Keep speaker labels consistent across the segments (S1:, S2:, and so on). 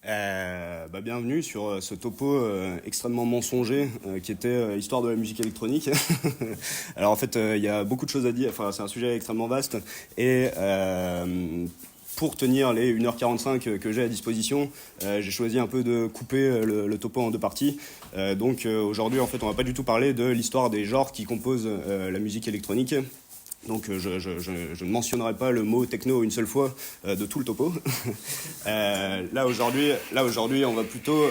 S1: Bienvenue sur ce topo extrêmement mensonger qui était Histoire de la musique électronique. Alors en fait, il y a beaucoup de choses à dire, enfin c'est un sujet extrêmement vaste et pour tenir les 1h45 que j'ai à disposition, j'ai choisi un peu de couper le topo en deux parties. Aujourd'hui, en fait, on va pas du tout parler de l'histoire des genres qui composent la musique électronique. Donc je ne mentionnerai pas le mot techno une seule fois de tout le topo. Là aujourd'hui, on va plutôt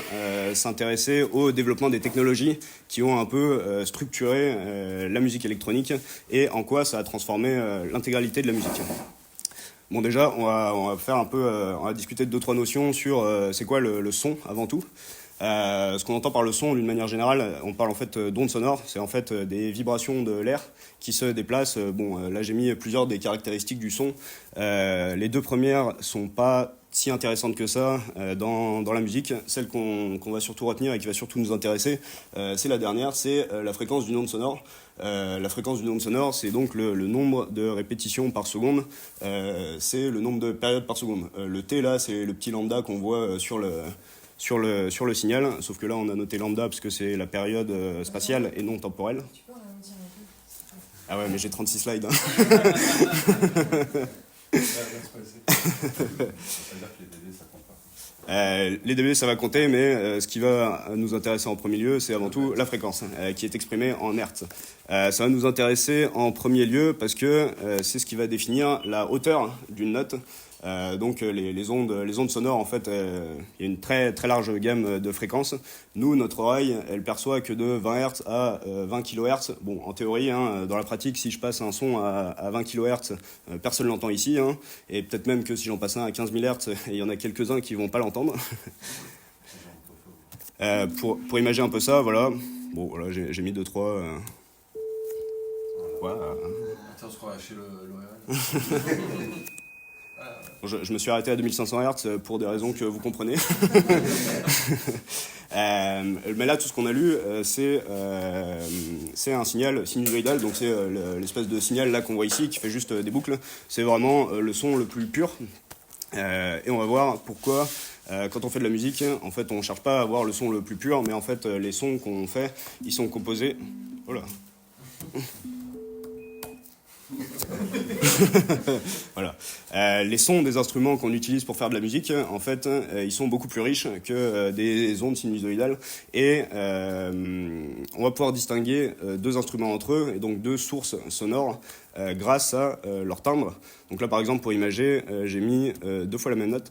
S1: s'intéresser au développement des technologies qui ont un peu structuré la musique électronique et en quoi ça a transformé l'intégralité de la musique. Bon déjà, on va faire un peu, on va discuter de 2-3 notions sur c'est quoi le son avant tout. Ce qu'on entend par le son, d'une manière générale, on parle en fait d'ondes sonores. C'est en fait des vibrations de l'air qui se déplacent. Là j'ai mis plusieurs des caractéristiques du son. Les deux premières sont pas si intéressantes que ça dans la musique. Celle qu'on va surtout retenir et qui va surtout nous intéresser, c'est la dernière, c'est la fréquence d'une onde sonore. La fréquence d'une onde sonore, c'est donc le nombre de répétitions par seconde, c'est le nombre de périodes par seconde. Le T là, c'est le petit lambda qu'on voit sur le signal, sauf que là on a noté lambda parce que c'est la période spatiale et non temporelle.
S2: Tu peux ralentir un peu.
S1: Ah ouais, mais j'ai 36 slides. Hein. Les dB ça va compter, mais ce qui va nous intéresser en premier lieu, c'est avant tout la fréquence, qui est exprimée en Hertz. Ça va nous intéresser en premier lieu parce que c'est ce qui va définir la hauteur d'une note. Les ondes sonores, en fait, il y a une très, très large gamme de fréquences. Nous, notre oreille, elle perçoit que de 20 Hz à 20 kHz. Bon, en théorie, hein, dans la pratique, si je passe un son à 20 kHz, personne ne l'entend ici. Hein, et peut-être même que si j'en passe un à 15 000 Hz, il y en a quelques-uns qui ne vont pas l'entendre. Pour imaginer un peu ça, voilà. Bon, voilà, j'ai mis 2-3...
S3: Voilà. Attends, on se croit chez l'Oréal.
S1: Je me suis arrêté à 2500 Hz pour des raisons que vous comprenez. Mais là, tout ce qu'on a lu, c'est un signal sinusoïdal, donc c'est l'espèce de signal là qu'on voit ici qui fait juste des boucles. C'est vraiment le son le plus pur. Et on va voir pourquoi, quand on fait de la musique, en fait, on ne cherche pas à avoir le son le plus pur, mais en fait, les sons qu'on fait, ils sont composés... Oh là. Voilà. Les sons des instruments qu'on utilise pour faire de la musique, en fait, ils sont beaucoup plus riches que des ondes sinusoïdales. Et on va pouvoir distinguer deux instruments entre eux, et donc deux sources sonores, grâce à leur timbre. Donc là, par exemple, pour imager, j'ai mis 2 fois la même note.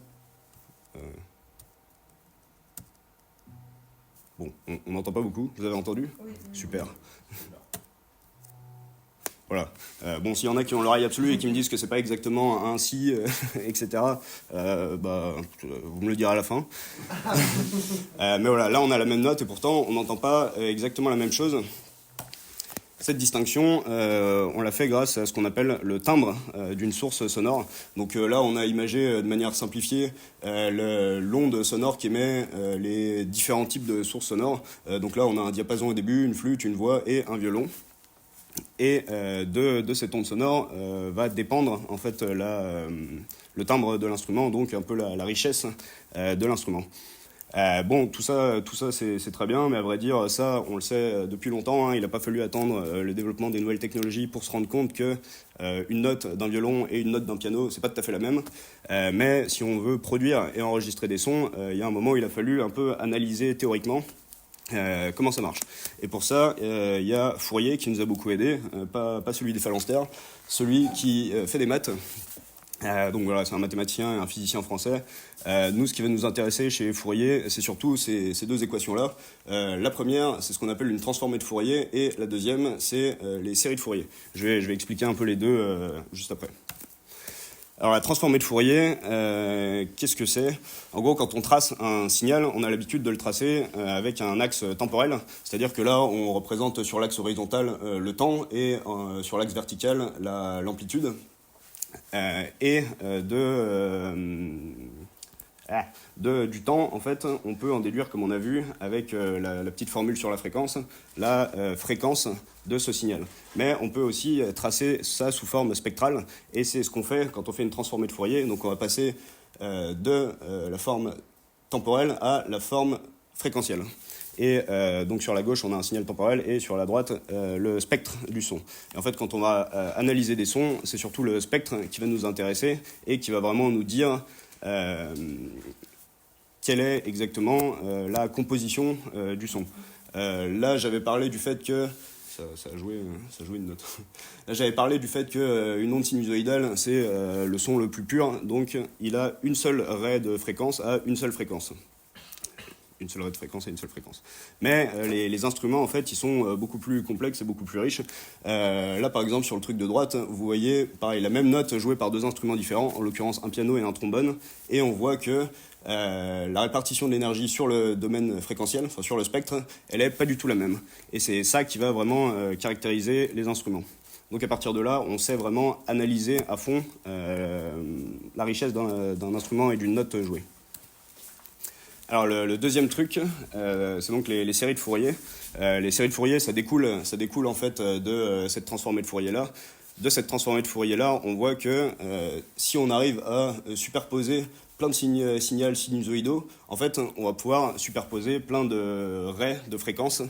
S1: Bon, on n'entend pas beaucoup. Vous avez entendu ?
S2: Oui.
S1: Super. Voilà. S'il y en a qui ont l'oreille absolue et qui me disent que c'est pas exactement un si, etc., vous me le direz à la fin. Mais voilà, là on a la même note et pourtant on n'entend pas exactement la même chose. Cette distinction, on l'a fait grâce à ce qu'on appelle le timbre d'une source sonore. Donc là, on a imagé de manière simplifiée l'onde sonore qui émet les différents types de sources sonores. Donc là, on a un diapason au début, une flûte, une voix et un violon. Et de cette onde sonore va dépendre en fait le timbre de l'instrument, donc un peu la richesse de l'instrument. Tout ça c'est très bien, mais à vrai dire, ça, on le sait depuis longtemps. Hein, il n'a pas fallu attendre le développement des nouvelles technologies pour se rendre compte que une note d'un violon et une note d'un piano, c'est pas tout à fait la même. Mais si on veut produire et enregistrer des sons, il y a un moment où il a fallu un peu analyser théoriquement comment ça marche. Et pour ça, il y a Fourier qui nous a beaucoup aidé, pas celui des phalanstères, celui qui fait des maths. Donc voilà, c'est un mathématicien et un physicien français. Nous, ce qui va nous intéresser chez Fourier, c'est surtout ces deux équations-là. La première, c'est ce qu'on appelle une transformée de Fourier, et la deuxième, c'est les séries de Fourier. Je vais expliquer un peu les deux juste après. Alors la transformée de Fourier, qu'est-ce que c'est ? En gros, quand on trace un signal, on a l'habitude de le tracer avec un axe temporel, c'est-à-dire que là, on représente sur l'axe horizontal le temps et sur l'axe vertical l'amplitude. Du temps, en fait, on peut en déduire, comme on a vu, avec la petite formule sur la fréquence, la fréquence de ce signal. Mais on peut aussi tracer ça sous forme spectrale, et c'est ce qu'on fait quand on fait une transformée de Fourier. Donc on va passer de la forme temporel a la forme fréquentielle. Et donc sur la gauche, on a un signal temporel et sur la droite, le spectre du son. Et en fait, quand on va analyser des sons, c'est surtout le spectre qui va nous intéresser et qui va vraiment nous dire quelle est exactement la composition du son. Là, j'avais parlé du fait que... Ça a joué une note. Là, j'avais parlé du fait qu'une onde sinusoïdale, c'est le son le plus pur. Donc, il a une seule raie de fréquence à une seule fréquence. Une seule raie de fréquence et une seule fréquence. Mais les instruments, en fait, ils sont beaucoup plus complexes et beaucoup plus riches. Là, par exemple, sur le truc de droite, vous voyez, pareil, la même note jouée par deux instruments différents, en l'occurrence un piano et un trombone, et on voit que la répartition de l'énergie sur le domaine fréquentiel, enfin sur le spectre, elle est pas du tout la même. Et c'est ça qui va vraiment caractériser les instruments. Donc à partir de là, on sait vraiment analyser à fond la richesse d'un instrument et d'une note jouée. Alors le deuxième truc, c'est donc les séries de Fourier. Les séries de Fourier, ça découle en fait de cette transformée de Fourier-là. De cette transformée de Fourier-là, on voit que si on arrive à superposer plein de signaux sinusoïdaux, en fait, on va pouvoir superposer plein de raies de fréquences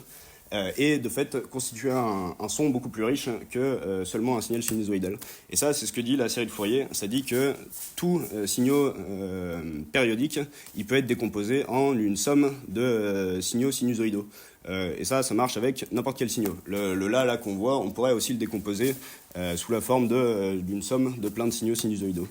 S1: et de fait constituer un son beaucoup plus riche que seulement un signal sinusoïdal. Et ça, c'est ce que dit la série de Fourier. Ça dit que tout signaux périodique, il peut être décomposé en une somme de signaux sinusoïdaux. Et ça marche avec n'importe quel signal. Le là qu'on voit, on pourrait aussi le décomposer sous la forme d'une somme de plein de signaux sinusoïdaux.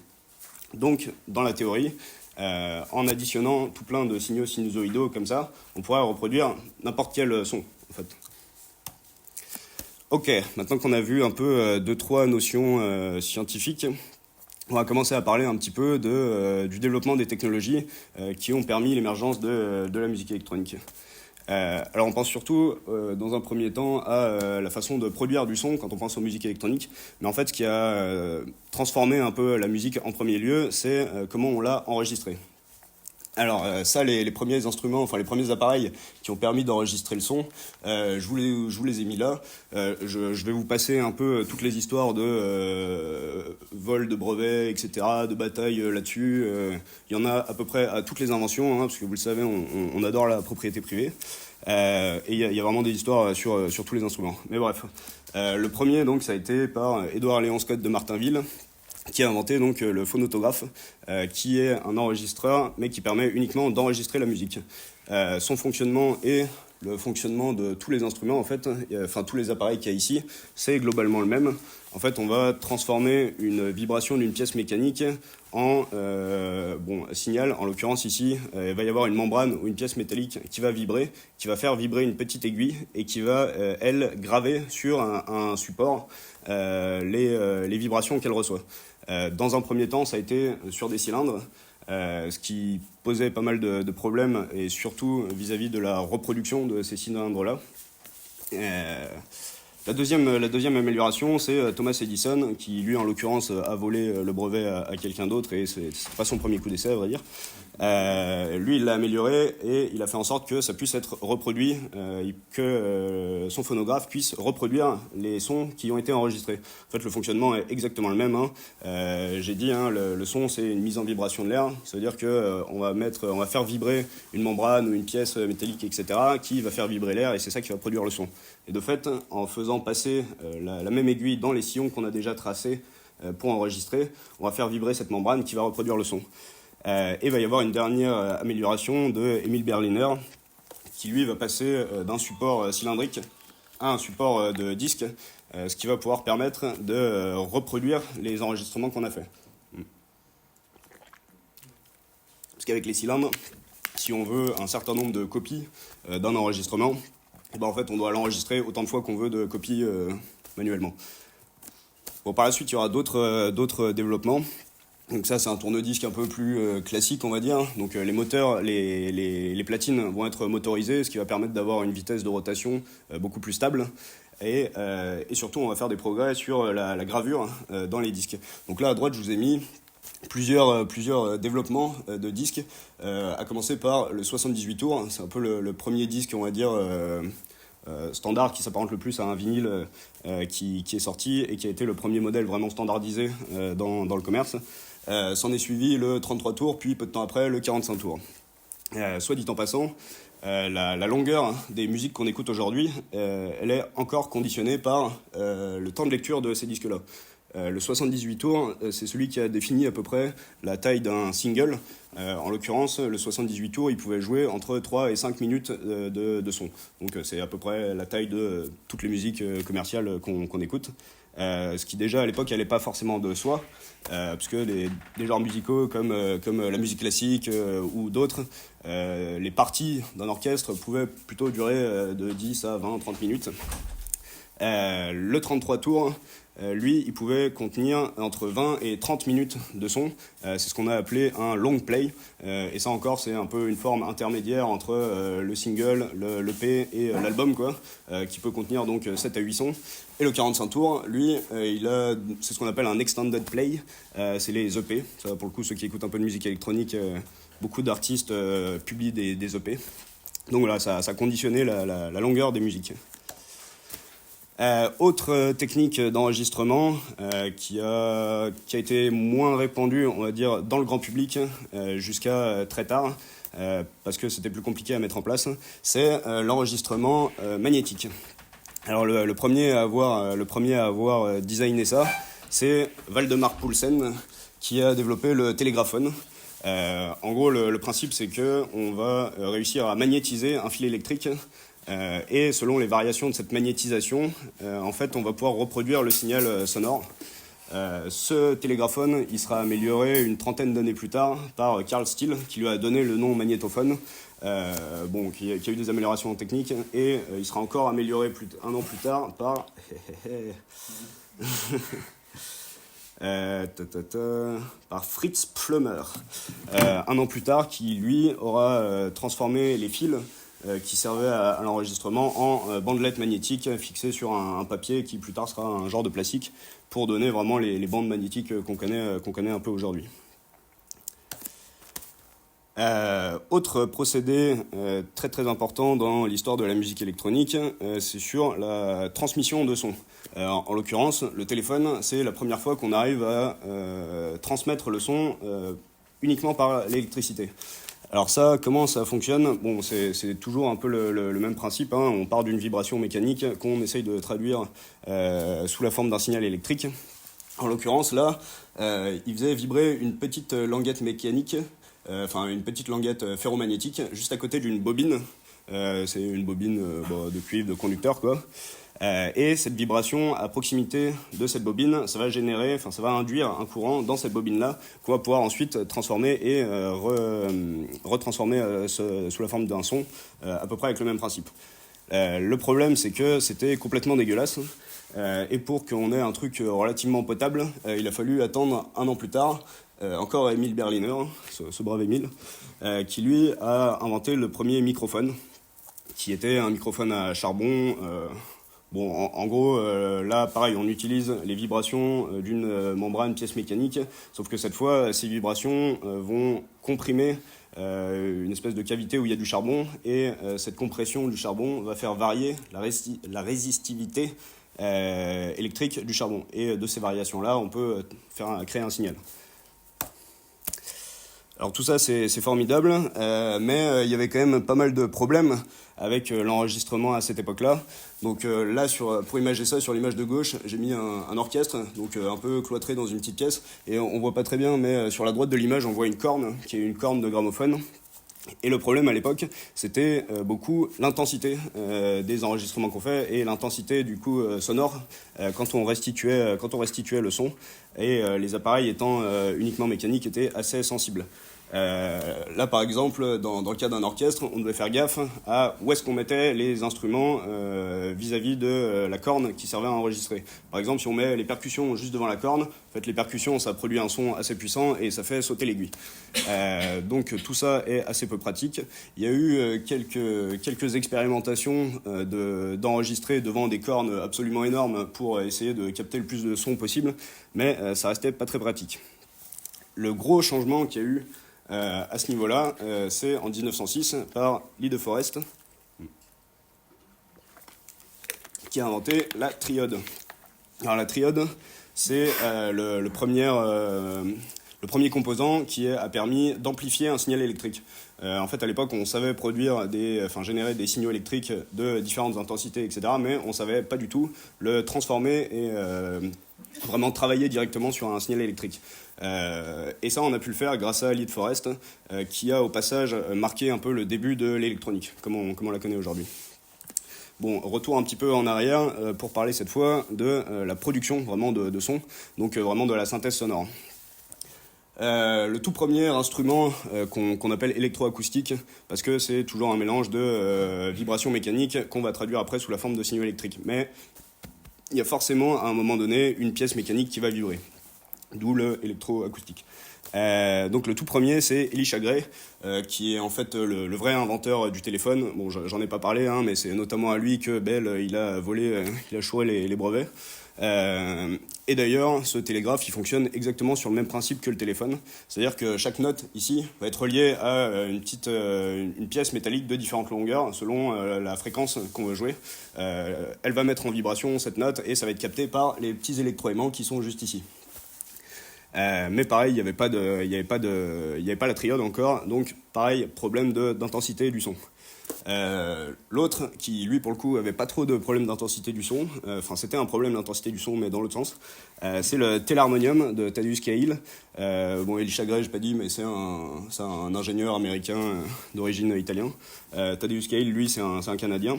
S1: Donc, dans la théorie, en additionnant tout plein de signaux sinusoïdaux comme ça, on pourrait reproduire n'importe quel son, en fait. Ok, maintenant qu'on a vu un peu deux, trois notions scientifiques, on va commencer à parler un petit peu du développement des technologies qui ont permis l'émergence de la musique électronique. Alors on pense surtout, dans un premier temps, à la façon de produire du son quand on pense aux musiques électroniques. Mais en fait, ce qui a transformé un peu la musique en premier lieu, c'est comment on l'a enregistrée. Alors ça, les premiers instruments, enfin les premiers appareils qui ont permis d'enregistrer le son, je vous les ai mis là. Je vais vous passer un peu toutes les histoires de vol de brevets, etc., de batailles là-dessus. Il y en a à peu près à toutes les inventions, hein, parce que vous le savez, on adore la propriété privée. Et il y a vraiment des histoires sur tous les instruments. Mais bref, le premier, donc, ça a été par Édouard Léon Scott de Martinville, qui a inventé donc le phonautographe, qui est un enregistreur, mais qui permet uniquement d'enregistrer la musique. Son fonctionnement et le fonctionnement de tous les instruments, en fait, enfin tous les appareils qu'il y a ici, c'est globalement le même. En fait, on va transformer une vibration d'une pièce mécanique en un signal. En l'occurrence ici, il va y avoir une membrane ou une pièce métallique qui va vibrer, qui va faire vibrer une petite aiguille et qui va, elle, graver sur un support les vibrations qu'elle reçoit. Dans un premier temps, ça a été sur des cylindres, ce qui posait pas mal de problèmes, et surtout vis-à-vis de la reproduction de ces cylindres-là. La deuxième amélioration, c'est Thomas Edison, qui lui, en l'occurrence, a volé le brevet à quelqu'un d'autre, et c'est pas son premier coup d'essai, à vrai dire. Lui, il l'a amélioré, et il a fait en sorte que ça puisse être reproduit, que son phonographe puisse reproduire les sons qui ont été enregistrés. En fait, le fonctionnement est exactement le même. J'ai dit, le son, c'est une mise en vibration de l'air. Ça veut dire qu'on va faire vibrer une membrane ou une pièce métallique, etc., qui va faire vibrer l'air, et c'est ça qui va produire le son. Et de fait, en faisant passer la même aiguille dans les sillons qu'on a déjà tracés pour enregistrer, on va faire vibrer cette membrane qui va reproduire le son. Et il va y avoir une dernière amélioration de Emil Berliner, qui lui va passer d'un support cylindrique à un support de disque, ce qui va pouvoir permettre de reproduire les enregistrements qu'on a fait. Parce qu'avec les cylindres, si on veut un certain nombre de copies d'un enregistrement, en fait, on doit l'enregistrer autant de fois qu'on veut de copies manuellement. Bon, par la suite, il y aura d'autres développements. Donc ça, c'est un tourne-disque un peu plus classique, on va dire. Donc les moteurs, les platines vont être motorisées, ce qui va permettre d'avoir une vitesse de rotation beaucoup plus stable. Et surtout, on va faire des progrès sur la gravure dans les disques. Donc là, à droite, je vous ai mis plusieurs développements de disques, à commencer par le 78 tours. C'est un peu le premier disque, on va dire, standard, qui s'apparente le plus à un vinyle qui est sorti et qui a été le premier modèle vraiment standardisé dans le commerce. S'en est suivi le 33 tours, puis peu de temps après le 45 tours. Soit dit en passant, la longueur des musiques qu'on écoute aujourd'hui, elle est encore conditionnée par le temps de lecture de ces disques-là. Le 78 tours, c'est celui qui a défini à peu près la taille d'un single. En l'occurrence, le 78 tours, il pouvait jouer entre 3 et 5 minutes de son. Donc c'est à peu près la taille de toutes les musiques commerciales qu'on écoute. Ce qui déjà à l'époque n'allait pas forcément de soi, puisque des genres musicaux comme la musique classique ou d'autres, les parties d'un orchestre pouvaient plutôt durer de 10 à 20, 30 minutes. Le 33 tours, lui, il pouvait contenir entre 20 et 30 minutes de son. C'est ce qu'on a appelé un long play. Et ça encore, c'est un peu une forme intermédiaire entre le single, le l'EP et l'album, quoi, qui peut contenir donc 7 à 8 sons. Et le 45 tours, lui, c'est ce qu'on appelle un extended play. C'est les EP. Ça, pour le coup, ceux qui écoutent un peu de musique électronique, beaucoup d'artistes publient des EP. Donc voilà, ça a conditionné la longueur des musiques. Autre technique d'enregistrement qui a été moins répandue, on va dire, dans le grand public jusqu'à très tard, parce que c'était plus compliqué à mettre en place, c'est l'enregistrement magnétique. Alors le premier à avoir designé ça, c'est Valdemar Poulsen qui a développé le télégraphone. En gros, le principe, c'est qu'on va réussir à magnétiser un fil électrique. Et selon les variations de cette magnétisation, en fait, on va pouvoir reproduire le signal sonore. Ce télégraphone, il sera amélioré une trentaine d'années plus tard par Carl Steele, qui lui a donné le nom magnétophone, qui a eu des améliorations techniques, et il sera encore amélioré un an plus tard par... par Fritz Plummer, un an plus tard, qui lui aura transformé les fils qui servaient à l'enregistrement en bandelettes magnétiques fixées sur un papier qui plus tard sera un genre de plastique pour donner vraiment les bandes magnétiques qu'on connaît un peu aujourd'hui. Autre procédé très très important dans l'histoire de la musique électronique, c'est sur la transmission de son. En l'occurrence, le téléphone, c'est la première fois qu'on arrive à transmettre le son uniquement par l'électricité. Alors ça, comment ça fonctionne ? Bon, c'est toujours un peu le même principe, hein. On part d'une vibration mécanique qu'on essaye de traduire sous la forme d'un signal électrique. En l'occurrence, là, il faisait vibrer une petite languette mécanique, une petite languette ferromagnétique, juste à côté d'une bobine. C'est une bobine de cuivre, de conducteur, quoi. Et cette vibration, à proximité de cette bobine, ça va induire un courant dans cette bobine-là qu'on va pouvoir ensuite transformer et retransformer sous la forme d'un son, à peu près avec le même principe. Le problème, c'est que c'était complètement dégueulasse. Et pour qu'on ait un truc relativement potable, il a fallu attendre un an plus tard, encore Émile Berliner, ce brave Émile, qui lui a inventé le premier microphone, qui était un microphone à charbon. En gros, là, pareil, on utilise les vibrations d'une membrane pièce mécanique, sauf que cette fois, ces vibrations vont comprimer une espèce de cavité où il y a du charbon, et cette compression du charbon va faire varier la résistivité électrique du charbon. Et de ces variations-là, on peut créer un signal. Alors tout ça, c'est formidable, mais il y avait quand même pas mal de problèmes avec l'enregistrement à cette époque-là. Donc là, pour imager ça, sur l'image de gauche, j'ai mis un orchestre, donc un peu cloîtré dans une petite pièce, et on voit pas très bien, mais sur la droite de l'image, on voit une corne, qui est une corne de gramophone. Et le problème à l'époque, c'était beaucoup l'intensité des enregistrements qu'on fait et l'intensité du coup sonore quand on restituait le son. Et les appareils étant uniquement mécaniques étaient assez sensibles. Là, par exemple, dans le cas d'un orchestre, on devait faire gaffe à où est-ce qu'on mettait les instruments vis-à-vis de la corne qui servait à enregistrer. Par exemple, si on met les percussions juste devant la corne, en fait, les percussions, ça produit un son assez puissant et ça fait sauter l'aiguille. Donc, tout ça est assez peu pratique. Il y a eu quelques expérimentations d'enregistrer devant des cornes absolument énormes pour essayer de capter le plus de son possible, mais ça restait pas très pratique. Le gros changement qu'il y a eu à ce niveau-là, c'est en 1906 par Lee De Forest, qui a inventé la triode. Alors la triode, c'est la le premier composant qui a permis d'amplifier un signal électrique. En fait, à l'époque, on savait générer des signaux électriques de différentes intensités, etc., mais on ne savait pas du tout le transformer et vraiment travailler directement sur un signal électrique. Et ça, on a pu le faire grâce à Lead Forest, qui a au passage marqué un peu le début de l'électronique, comme on la connaît aujourd'hui. Bon, retour un petit peu en arrière pour parler cette fois de la production vraiment de son, donc vraiment de la synthèse sonore. Le tout premier instrument qu'on appelle électroacoustique, parce que c'est toujours un mélange de vibrations mécaniques qu'on va traduire après sous la forme de signaux électriques. Mais il y a forcément à un moment donné une pièce mécanique qui va vibrer, d'où le électroacoustique. Donc le tout premier, c'est Elisha Gray, qui est en fait le vrai inventeur du téléphone. Bon, j'en ai pas parlé, hein, mais c'est notamment à lui que Bell il a chouré les brevets. Et d'ailleurs, ce télégraphe, il fonctionne exactement sur le même principe que le téléphone. C'est-à-dire que chaque note, ici, va être reliée à une pièce métallique de différentes longueurs, selon la fréquence qu'on veut jouer. Elle va mettre en vibration cette note, et ça va être capté par les petits électroaimants qui sont juste ici. Mais pareil, il n'y avait pas la triode encore, donc pareil, problème d'intensité du son. L'autre, qui lui pour le coup avait pas trop de problème d'intensité du son, c'était un problème d'intensité du son mais dans l'autre sens, c'est le télarmonium de Thaddeus Cahill. Elisha Gray, j'ai pas dit, mais c'est un ingénieur américain d'origine italienne. Thaddeus Cahill, lui, c'est un Canadien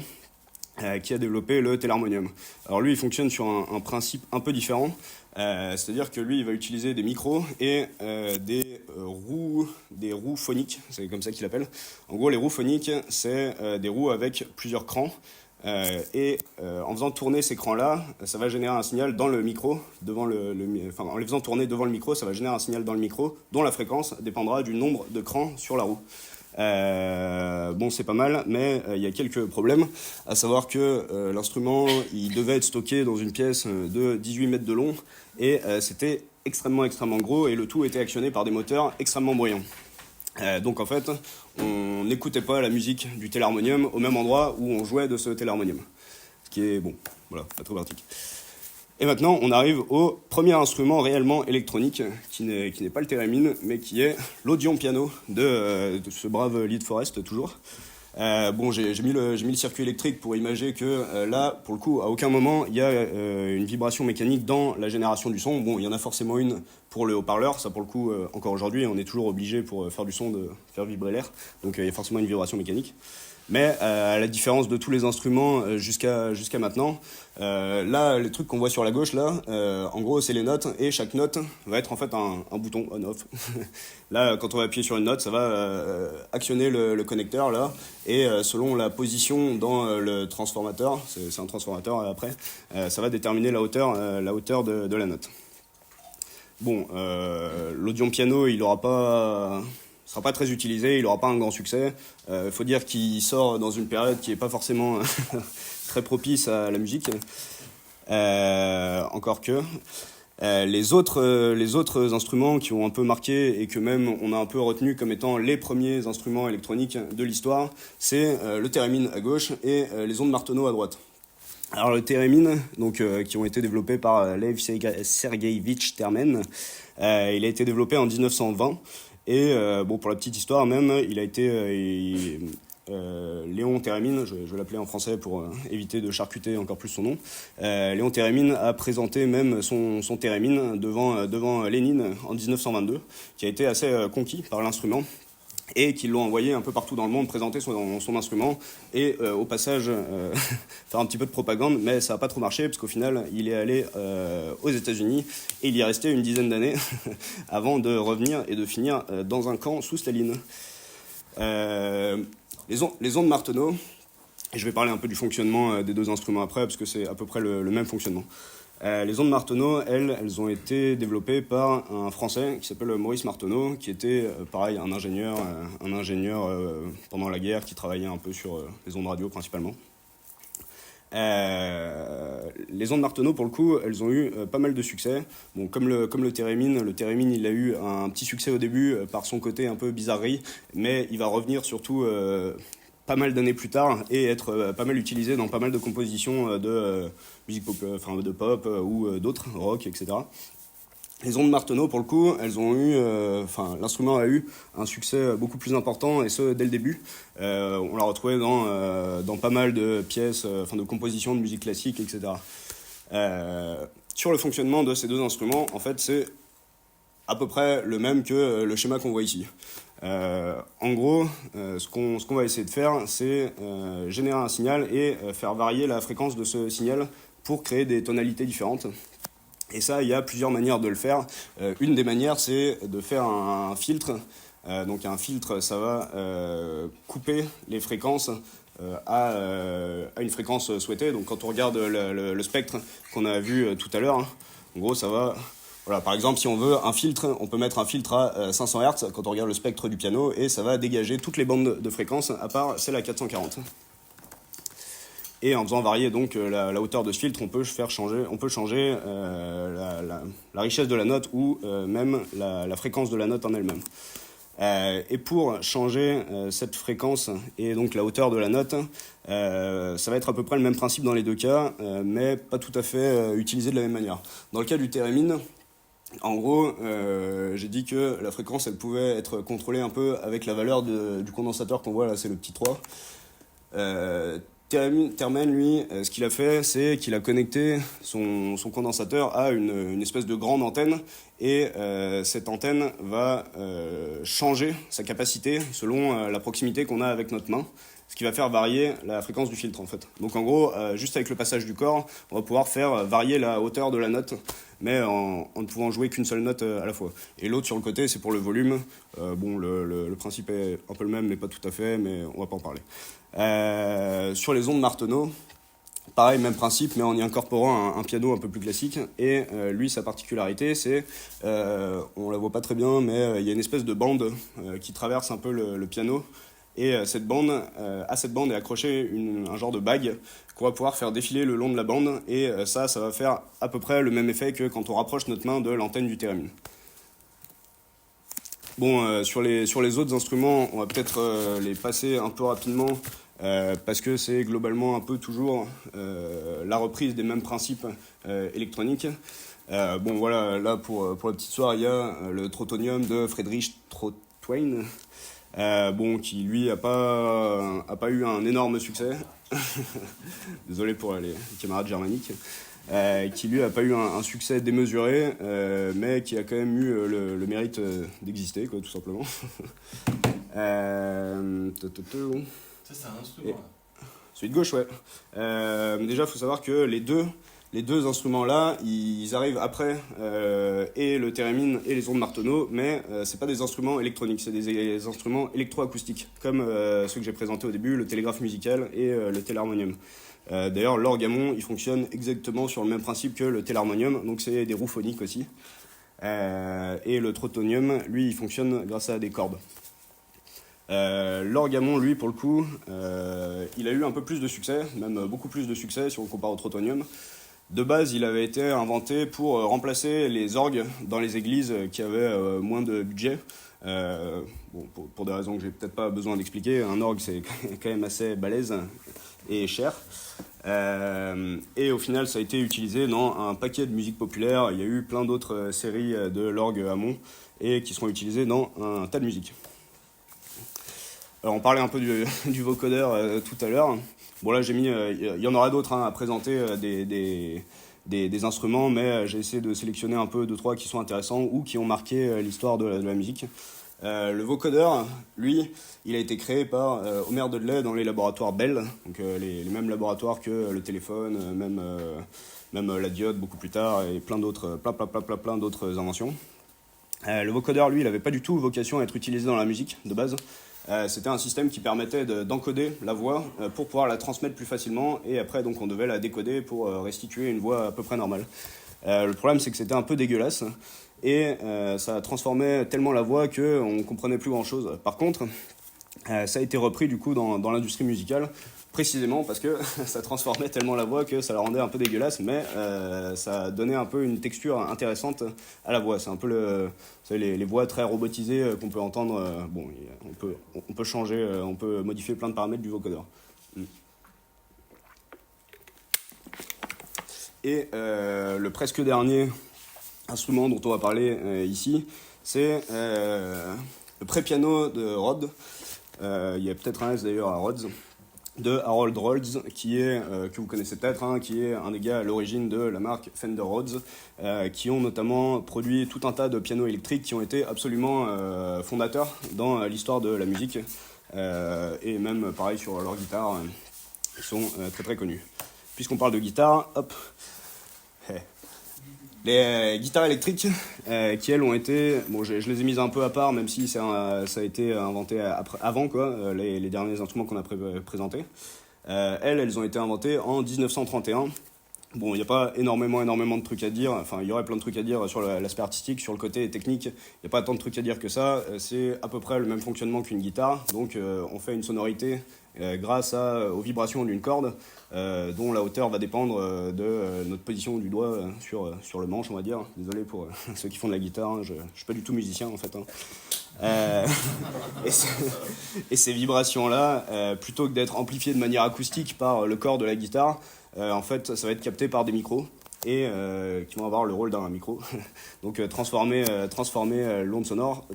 S1: qui a développé le télarmonium. Alors lui, il fonctionne sur un principe un peu différent. C'est-à-dire que lui, il va utiliser des micros et des roues phoniques, c'est comme ça qu'il appelle. En gros, les roues phoniques, c'est des roues avec plusieurs crans. En faisant tourner ces crans-là, ça va générer un signal dans le micro, en les faisant tourner devant le micro, ça va générer un signal dans le micro, dont la fréquence dépendra du nombre de crans sur la roue. C'est pas mal, mais il y a quelques problèmes, à savoir que l'instrument, il devait être stocké dans une pièce de 18 mètres de long, et c'était extrêmement gros, et le tout était actionné par des moteurs extrêmement bruyants. Donc en fait, on n'écoutait pas la musique du télarmonium au même endroit où on jouait de ce télarmonium. Ce qui est, pas trop pratique. Et maintenant, on arrive au premier instrument réellement électronique, qui n'est pas le thérémine, mais qui est l'Audion piano de ce brave Lead Forest, toujours. J'ai mis le circuit électrique pour imaginer que là, pour le coup, à aucun moment, il y a une vibration mécanique dans la génération du son. Bon, il y en a forcément une pour le haut-parleur. Ça, pour le coup, encore aujourd'hui, on est toujours obligé, pour faire du son, de faire vibrer l'air. Donc, il y a forcément une vibration mécanique. Mais à la différence de tous les instruments jusqu'à maintenant, là, les trucs qu'on voit sur la gauche, là, en gros, c'est les notes, et chaque note va être en fait un bouton on-off. Là, quand on va appuyer sur une note, ça va actionner le connecteur, là, et selon la position dans le transformateur, c'est un transformateur après, ça va déterminer la hauteur de la note. Bon, l'Audion piano, il aura pas... sera pas très utilisé, il n'aura pas un grand succès. Faut dire qu'il sort dans une période qui n'est pas forcément très propice à la musique. Encore que. Les autres instruments qui ont un peu marqué et que même on a un peu retenu comme étant les premiers instruments électroniques de l'histoire, c'est le thérémine à gauche et les ondes Martenot à droite. Alors le thérémine, qui ont été développés par Lev Sergeevich Termen, il a été développé en 1920. Et pour la petite histoire même, il a été Léon Thérémine, je vais l'appeler en français pour éviter de charcuter encore plus son nom. Léon Thérémine a présenté même son thérémine devant Lénine en 1922, qui a été assez conquis par l'instrument, et qui l'ont envoyé un peu partout dans le monde présenter son instrument et au passage faire un petit peu de propagande, mais ça n'a pas trop marché parce qu'au final il est allé aux États-Unis et il y est resté une dizaine d'années avant de revenir et de finir dans un camp sous Staline. Les ondes Martenot, et je vais parler un peu du fonctionnement des deux instruments après parce que c'est à peu près le même fonctionnement. Les ondes Martenot, elles ont été développées par un Français qui s'appelle Maurice Martenot, qui était, pareil, un ingénieur pendant la guerre, qui travaillait un peu sur les ondes radio principalement. Les ondes Martenot, pour le coup, elles ont eu pas mal de succès. Bon, comme le thérémine, il a eu un petit succès au début par son côté un peu bizarrerie, mais il va revenir surtout pas mal d'années plus tard et être pas mal utilisé dans pas mal de compositions de musique pop, de pop ou d'autres, rock, etc. Les ondes Martenot, pour le coup, elles ont eu, l'instrument a eu un succès beaucoup plus important, et ce, dès le début. On l'a retrouvé dans pas mal de pièces, de compositions de musique classique, etc. Sur le fonctionnement de ces deux instruments, en fait, c'est à peu près le même que le schéma qu'on voit ici. En gros, ce qu'on va essayer de faire, c'est générer un signal et faire varier la fréquence de ce signal pour créer des tonalités différentes. Et ça, il y a plusieurs manières de le faire. Une des manières, c'est de faire un filtre. Donc un filtre, ça va couper les fréquences à une fréquence souhaitée. Donc quand on regarde le spectre qu'on a vu tout à l'heure, hein, en gros, ça va... Voilà, par exemple, si on veut un filtre, on peut mettre un filtre à 500 Hz quand on regarde le spectre du piano, et ça va dégager toutes les bandes de fréquences, à part celle à 440. Et en faisant varier donc la hauteur de ce filtre, on peut changer la richesse de la note ou même la fréquence de la note en elle-même. Et pour changer cette fréquence et donc la hauteur de la note, ça va être à peu près le même principe dans les deux cas, mais pas tout à fait utilisé de la même manière. Dans le cas du thérémine, en gros, j'ai dit que la fréquence, elle pouvait être contrôlée un peu avec la valeur du condensateur qu'on voit là, c'est le petit 3. Thermen, lui, ce qu'il a fait, c'est qu'il a connecté son condensateur à une espèce de grande antenne, et cette antenne va changer sa capacité selon la proximité qu'on a avec notre main, ce qui va faire varier la fréquence du filtre en fait. Donc en gros, juste avec le passage du corps, on va pouvoir faire varier la hauteur de la note, mais en ne pouvant jouer qu'une seule note à la fois. Et l'autre sur le côté, c'est pour le volume. Le principe est un peu le même, mais pas tout à fait, mais on va pas en parler. Sur les ondes Martenot, pareil, même principe, mais en y incorporant un piano un peu plus classique. Et lui, sa particularité, c'est, on la voit pas très bien, mais il y a une espèce de bande qui traverse un peu le piano. Et à cette bande est accroché un genre de bague qu'on va pouvoir faire défiler le long de la bande. Et ça va faire à peu près le même effet que quand on rapproche notre main de l'antenne du thérémine. Bon, sur les autres instruments, on va peut-être les passer un peu rapidement, parce que c'est globalement un peu toujours la reprise des mêmes principes électroniques. Voilà, là pour la petite soirée, il y a le Trottonium de Friedrich Trautwein, qui lui a pas eu un énorme succès. Désolé pour les camarades germaniques. Qui lui a pas eu un succès démesuré, mais qui a quand même eu le mérite d'exister, quoi, tout simplement.
S3: Ça, c'est un instrument, là.
S1: Celui de gauche, ouais. Déjà, il faut savoir que les deux instruments-là, ils arrivent après, et le thérémine et les ondes Martenot, mais c'est pas des instruments électroniques, c'est des instruments électroacoustiques, comme ceux que j'ai présentés au début, le télégraphe musical et le télarmonium. D'ailleurs, l'orgamon, il fonctionne exactement sur le même principe que le télarmonium, donc c'est des roues phoniques aussi. Et le trottonium, lui, il fonctionne grâce à des cordes. L'orgamon, lui, pour le coup, il a eu un peu plus de succès, même beaucoup plus de succès si on le compare au trottonium. De base, il avait été inventé pour remplacer les orgues dans les églises qui avaient moins de budget. Pour des raisons que j'ai peut-être pas besoin d'expliquer, un orgue c'est quand même assez balèze et cher. Et au final, ça a été utilisé dans un paquet de musique populaire. Il y a eu plein d'autres séries de l'orgue Hammond et qui seront utilisées dans un tas de musique. Alors, on parlait un peu du vocodeur tout à l'heure. Bon, là, j'ai mis, il y en aura d'autres à présenter des instruments, mais j'ai essayé de sélectionner un peu 2-3 qui sont intéressants ou qui ont marqué l'histoire de la musique. Le vocodeur, lui, il a été créé par Homer Dudley dans les laboratoires Bell, donc les mêmes laboratoires que le téléphone, même la diode beaucoup plus tard, et plein d'autres inventions. Le vocodeur, lui, il n'avait pas du tout vocation à être utilisé dans la musique de base. C'était un système qui permettait d'encoder la voix pour pouvoir la transmettre plus facilement, et après donc on devait la décoder pour restituer une voix à peu près normale. Le problème, c'est que c'était un peu dégueulasse et ça transformait tellement la voix qu'on ne comprenait plus grand chose. Par contre, ça a été repris du coup dans l'industrie musicale, précisément parce que ça transformait tellement la voix que ça la rendait un peu dégueulasse, mais ça donnait un peu une texture intéressante à la voix. C'est un peu les voix très robotisées qu'on peut entendre. On peut changer, on peut modifier plein de paramètres du vocodeur. Et le presque dernier instrument dont on va parler ici, c'est le pré-piano de Rhodes. Il y a peut-être un S d'ailleurs à Rhodes, de Harold Rhodes, que vous connaissez peut-être, hein, qui est un des gars à l'origine de la marque Fender Rhodes, qui ont notamment produit tout un tas de pianos électriques qui ont été absolument fondateurs dans l'histoire de la musique, et même pareil sur leurs guitares, qui sont très très connus. Puisqu'on parle de guitare, hop, les guitares électriques, qui elles ont été, bon, je les ai mises un peu à part, même si ça a été inventé avant, quoi, les derniers instruments qu'on a présentés. Elles ont été inventées en 1931. Bon, il n'y a pas énormément de trucs à dire, enfin il y aurait plein de trucs à dire sur l'aspect artistique, sur le côté technique, il n'y a pas tant de trucs à dire que ça, c'est à peu près le même fonctionnement qu'une guitare, donc on fait une sonorité grâce aux vibrations d'une corde, dont la hauteur va dépendre de notre position du doigt sur le manche, on va dire. Désolé pour ceux qui font de la guitare, hein, je ne suis pas du tout musicien en fait. Hein. Et ces vibrations-là, plutôt que d'être amplifiées de manière acoustique par le corps de la guitare, en fait, ça va être capté par des micros et qui vont avoir le rôle d'un micro. Donc transformer l'onde sonore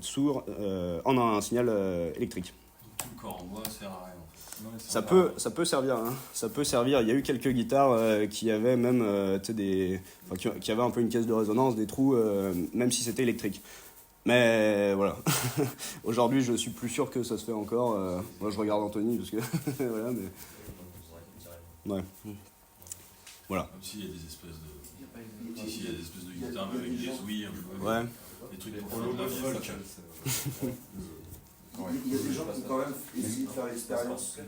S1: en un signal électrique.
S3: Tout le corps en bois sert à rien.
S1: Ça peut servir, hein. Ça peut servir. Il y a eu quelques guitares qui avaient même qui avaient un peu une caisse de résonance, des trous, même si c'était électrique. Mais voilà. Aujourd'hui, je suis plus sûr que ça se fait encore. Moi, je regarde Anthony parce que voilà, mais ouais. Voilà.
S3: Comme s'il y a des espèces de. S'il y a des espèces de guitares avec des ouïes un peu.
S1: Ouais.
S3: Des trucs pour faire de la folk.
S4: Il y a des gens qui ont quand même essayé de faire l'expérience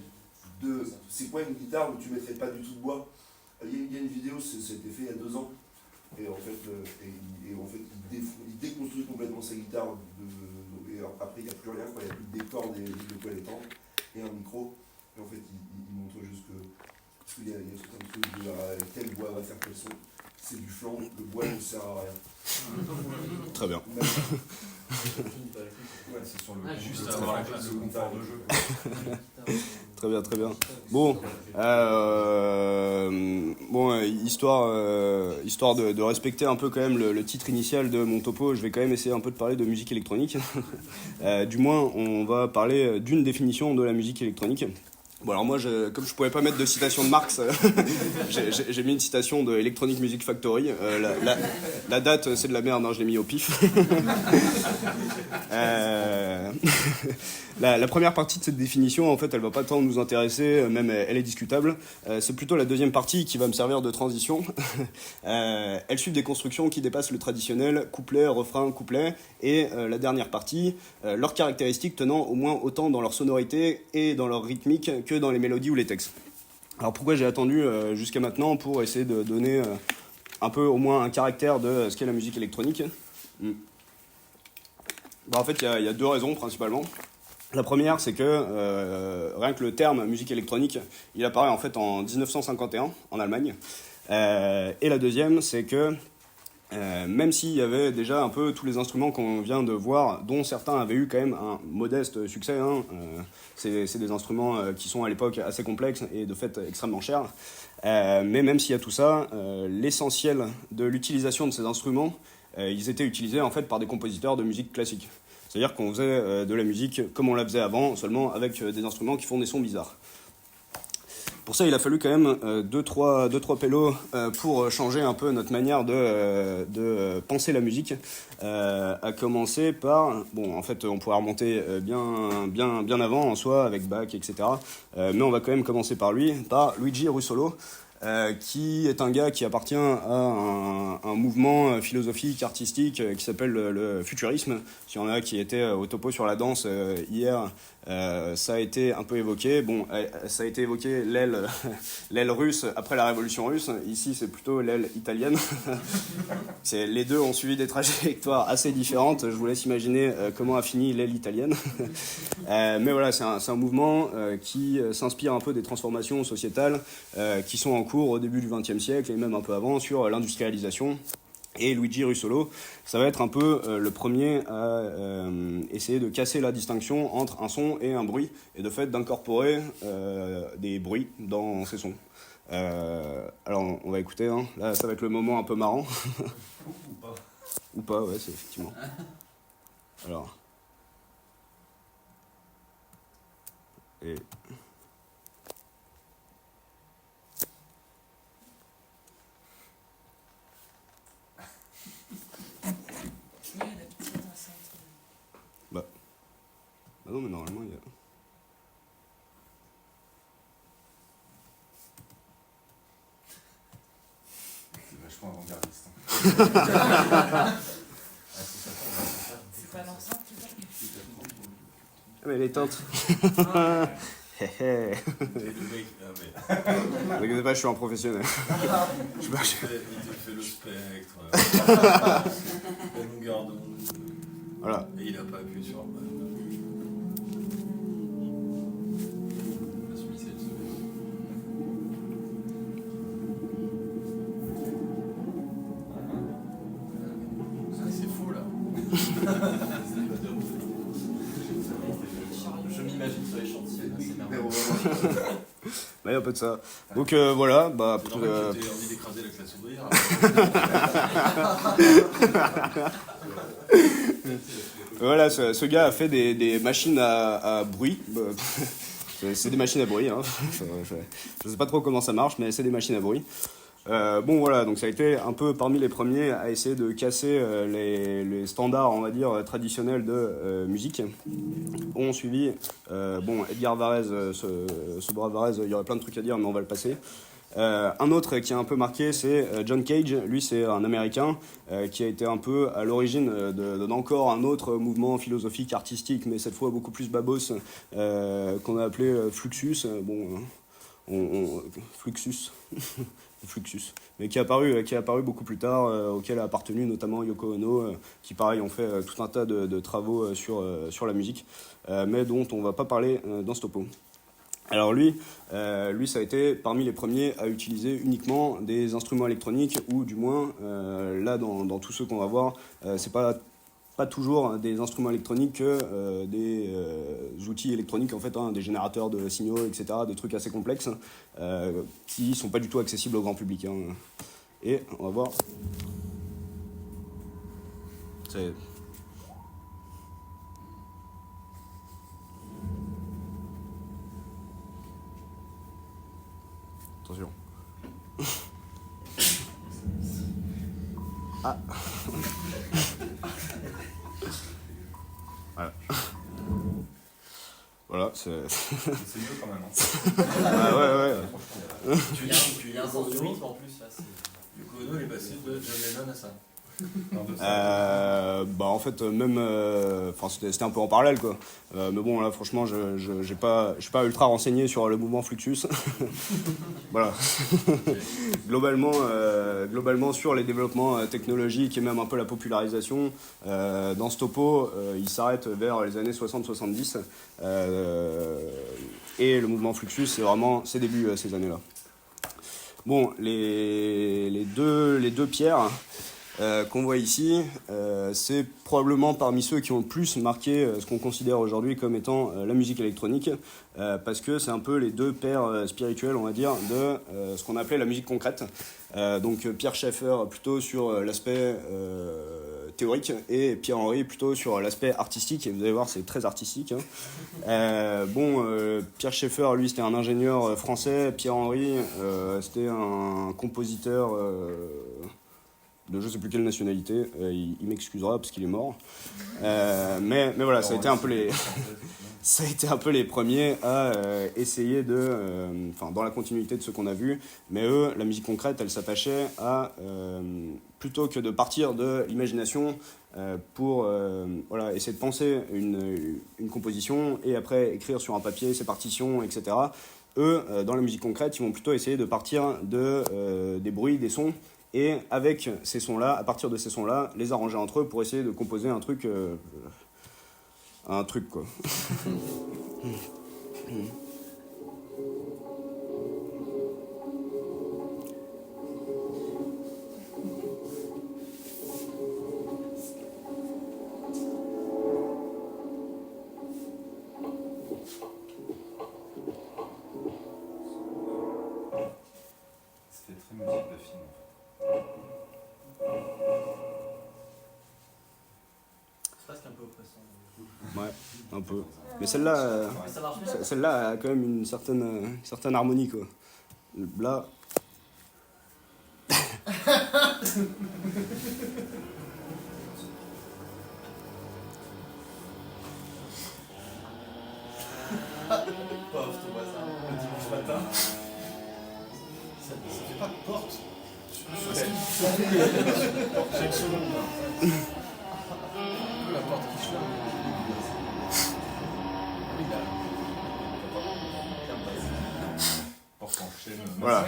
S4: de c'est quoi une guitare où tu mettrais pas du tout de bois. Il y a une vidéo, ça a été fait il y a 2 ans, et en fait, il déconstruit complètement sa guitare, et après il n'y a plus rien, quoi. Il n'y a plus de décor, de quoi l'étendre, et un micro, et en fait il montre juste parce qu'il y a tout un truc de quel bois va faire quel son. C'est du flanc, le bois ne sert à rien.
S1: Très bien.
S4: Ouais, c'est sur le
S3: Juste avoir la classe, le confort de jeu.
S1: Très bien, très bien. Bon, histoire de respecter un peu quand même le titre initial de mon topo, je vais quand même essayer un peu de parler de musique électronique. Du moins, on va parler d'une définition de la musique électronique. Bon, alors moi, comme je pouvais pas mettre de citation de Marx, j'ai mis une citation de Electronic Music Factory. La date, c'est de la merde, hein, je l'ai mis au pif. La première partie de cette définition, en fait, elle va pas tant nous intéresser, même elle est discutable. C'est plutôt la deuxième partie qui va me servir de transition. Elle suit des constructions qui dépassent le traditionnel couplet, refrain, couplet, et la dernière partie, leurs caractéristiques tenant au moins autant dans leur sonorité et dans leur rythmique que dans les mélodies ou les textes. Alors pourquoi j'ai attendu jusqu'à maintenant pour essayer de donner un peu au moins un caractère de ce qu'est la musique électronique. En fait, il y a 2 raisons principalement. La première, c'est que rien que le terme musique électronique, il apparaît en fait en 1951 en Allemagne. Et la deuxième, c'est que même s'il y avait déjà un peu tous les instruments qu'on vient de voir, dont certains avaient eu quand même un modeste succès, hein, c'est des instruments qui sont à l'époque assez complexes et de fait extrêmement chers, mais même s'il y a tout ça, l'essentiel de l'utilisation de ces instruments, ils étaient utilisés en fait par des compositeurs de musique classique. C'est-à-dire qu'on faisait de la musique comme on la faisait avant, seulement avec des instruments qui font des sons bizarres. Pour ça, il a fallu quand même 2-3 pélos pour changer un peu notre manière de penser la musique. À commencer par, bon, en fait, on pourrait remonter bien avant en soi avec Bach, etc. Mais on va quand même commencer par Luigi Russolo. Qui est un gars qui appartient à un mouvement philosophique, artistique qui s'appelle le futurisme. S'il y en a qui étaient au topo sur la danse hier, ça a été un peu évoqué. Bon, ça a été évoqué l'aile russe après la révolution russe. Ici, c'est plutôt l'aile italienne. Les deux ont suivi des trajectoires assez différentes. Je vous laisse imaginer comment a fini l'aile italienne. Mais voilà, c'est un mouvement qui s'inspire un peu des transformations sociétales qui sont en cours au début du XXe siècle et même un peu avant sur l'industrialisation. Et Luigi Russolo, ça va être un peu le premier à essayer de casser la distinction entre un son et un bruit, et de fait d'incorporer des bruits dans ces sons. Alors on va écouter, hein. Là ça va être le moment un peu marrant. Ou pas, ouais, c'est effectivement. Alors. Et.
S2: Oui, la petite enceinte.
S1: Bah non, mais normalement, il y a.
S5: C'est vachement avant-gardiste.
S2: C'est pas l'enceinte, tu vois?
S1: Ah, mais elle est éteinte. Hé hé.
S3: Et le mec, ah mais,
S1: Ne t'inquiète pas, je suis un professionnel.
S3: il te fait le spectre, la longueur d'onde,
S1: Voilà.
S3: et il a pas appuyé sur la suite, c'est le second. C'est faux là.
S5: Je m'imagine sur les chantiers, c'est merveilleux.
S1: Bah, il y a un peu de ça. Donc voilà, bah.
S3: C'est normal que t'aies envie d'écraser la classe ouvrière.
S1: Voilà, ce gars a fait des machines à bruit. C'est des machines à bruit, hein. Je sais pas trop comment ça marche, mais c'est des machines à bruit. Bon voilà, donc ça a été un peu parmi les premiers à essayer de casser les standards, on va dire, traditionnels de musique. On suivi, bon, Edgar Varèse, ce brave Varèse, il y aurait plein de trucs à dire, mais on va le passer. Un autre qui a un peu marqué, c'est John Cage. Lui, c'est un Américain qui a été un peu à l'origine d'encore un autre mouvement philosophique, artistique, mais cette fois beaucoup plus babos, qu'on a appelé Fluxus. Bon, Fluxus. Fluxus, mais qui est apparu beaucoup plus tard, auquel a appartenu notamment Yoko Ono, qui pareil ont fait tout un tas de travaux sur la musique, mais dont on va pas parler dans ce topo. Alors lui, ça a été parmi les premiers à utiliser uniquement des instruments électroniques, ou du moins, là dans tous ceux qu'on va voir, c'est pas toujours des instruments électroniques que des outils électroniques, en fait, hein, des générateurs de signaux, etc., des trucs assez complexes qui sont pas du tout accessibles au grand public. Hein. Et on va voir. C'est... Attention. Ah. Voilà. Voilà, c'est
S5: mieux quand même. Hein.
S1: Ah ouais.
S5: Il y a un sens du rythme en plus là.
S3: Yoko Ono, il est passé de John Lennon à ça.
S1: Bah en fait même c'était un peu en parallèle quoi, mais bon là franchement je suis pas ultra renseigné sur le mouvement Fluxus. Voilà. globalement sur les développements technologiques et même un peu la popularisation, dans ce topo il s'arrête vers les années 60-70, et le mouvement Fluxus c'est vraiment ses débuts ces années-là. Bon, les deux pierres qu'on voit ici, c'est probablement parmi ceux qui ont le plus marqué ce qu'on considère aujourd'hui comme étant la musique électronique, parce que c'est un peu les deux pères spirituels, on va dire, de ce qu'on appelait la musique concrète. Donc Pierre Schaeffer plutôt sur l'aspect théorique, et Pierre Henry plutôt sur l'aspect artistique, et vous allez voir c'est très artistique. Hein. Pierre Schaeffer, lui, c'était un ingénieur français. Pierre Henry, c'était un compositeur de je sais plus quelle nationalité, il m'excusera parce qu'il est mort, mais voilà, ça a été un peu les premiers à essayer dans la continuité de ce qu'on a vu, mais eux, la musique concrète, elle s'attachait à, plutôt que de partir de l'imagination pour essayer de penser une composition et après écrire sur un papier ses partitions, etc. Eux, dans la musique concrète, ils vont plutôt essayer de partir des bruits, des sons, et avec ces sons-là, à partir de ces sons-là, les arranger entre eux pour essayer de composer un truc quoi.
S5: C'était très musique de film en fait.
S1: Ouais, un peu. Mais celle-là,
S5: Mais ça marche bien.
S1: celle-là a quand même une certaine harmonie, quoi. Là.
S5: Pof, je te vois ça. Le dimanche matin. Ça fait pas porte. Chaque seconde. La porte qui se ferme. Oui, là. Porte en chaîne.
S1: Voilà.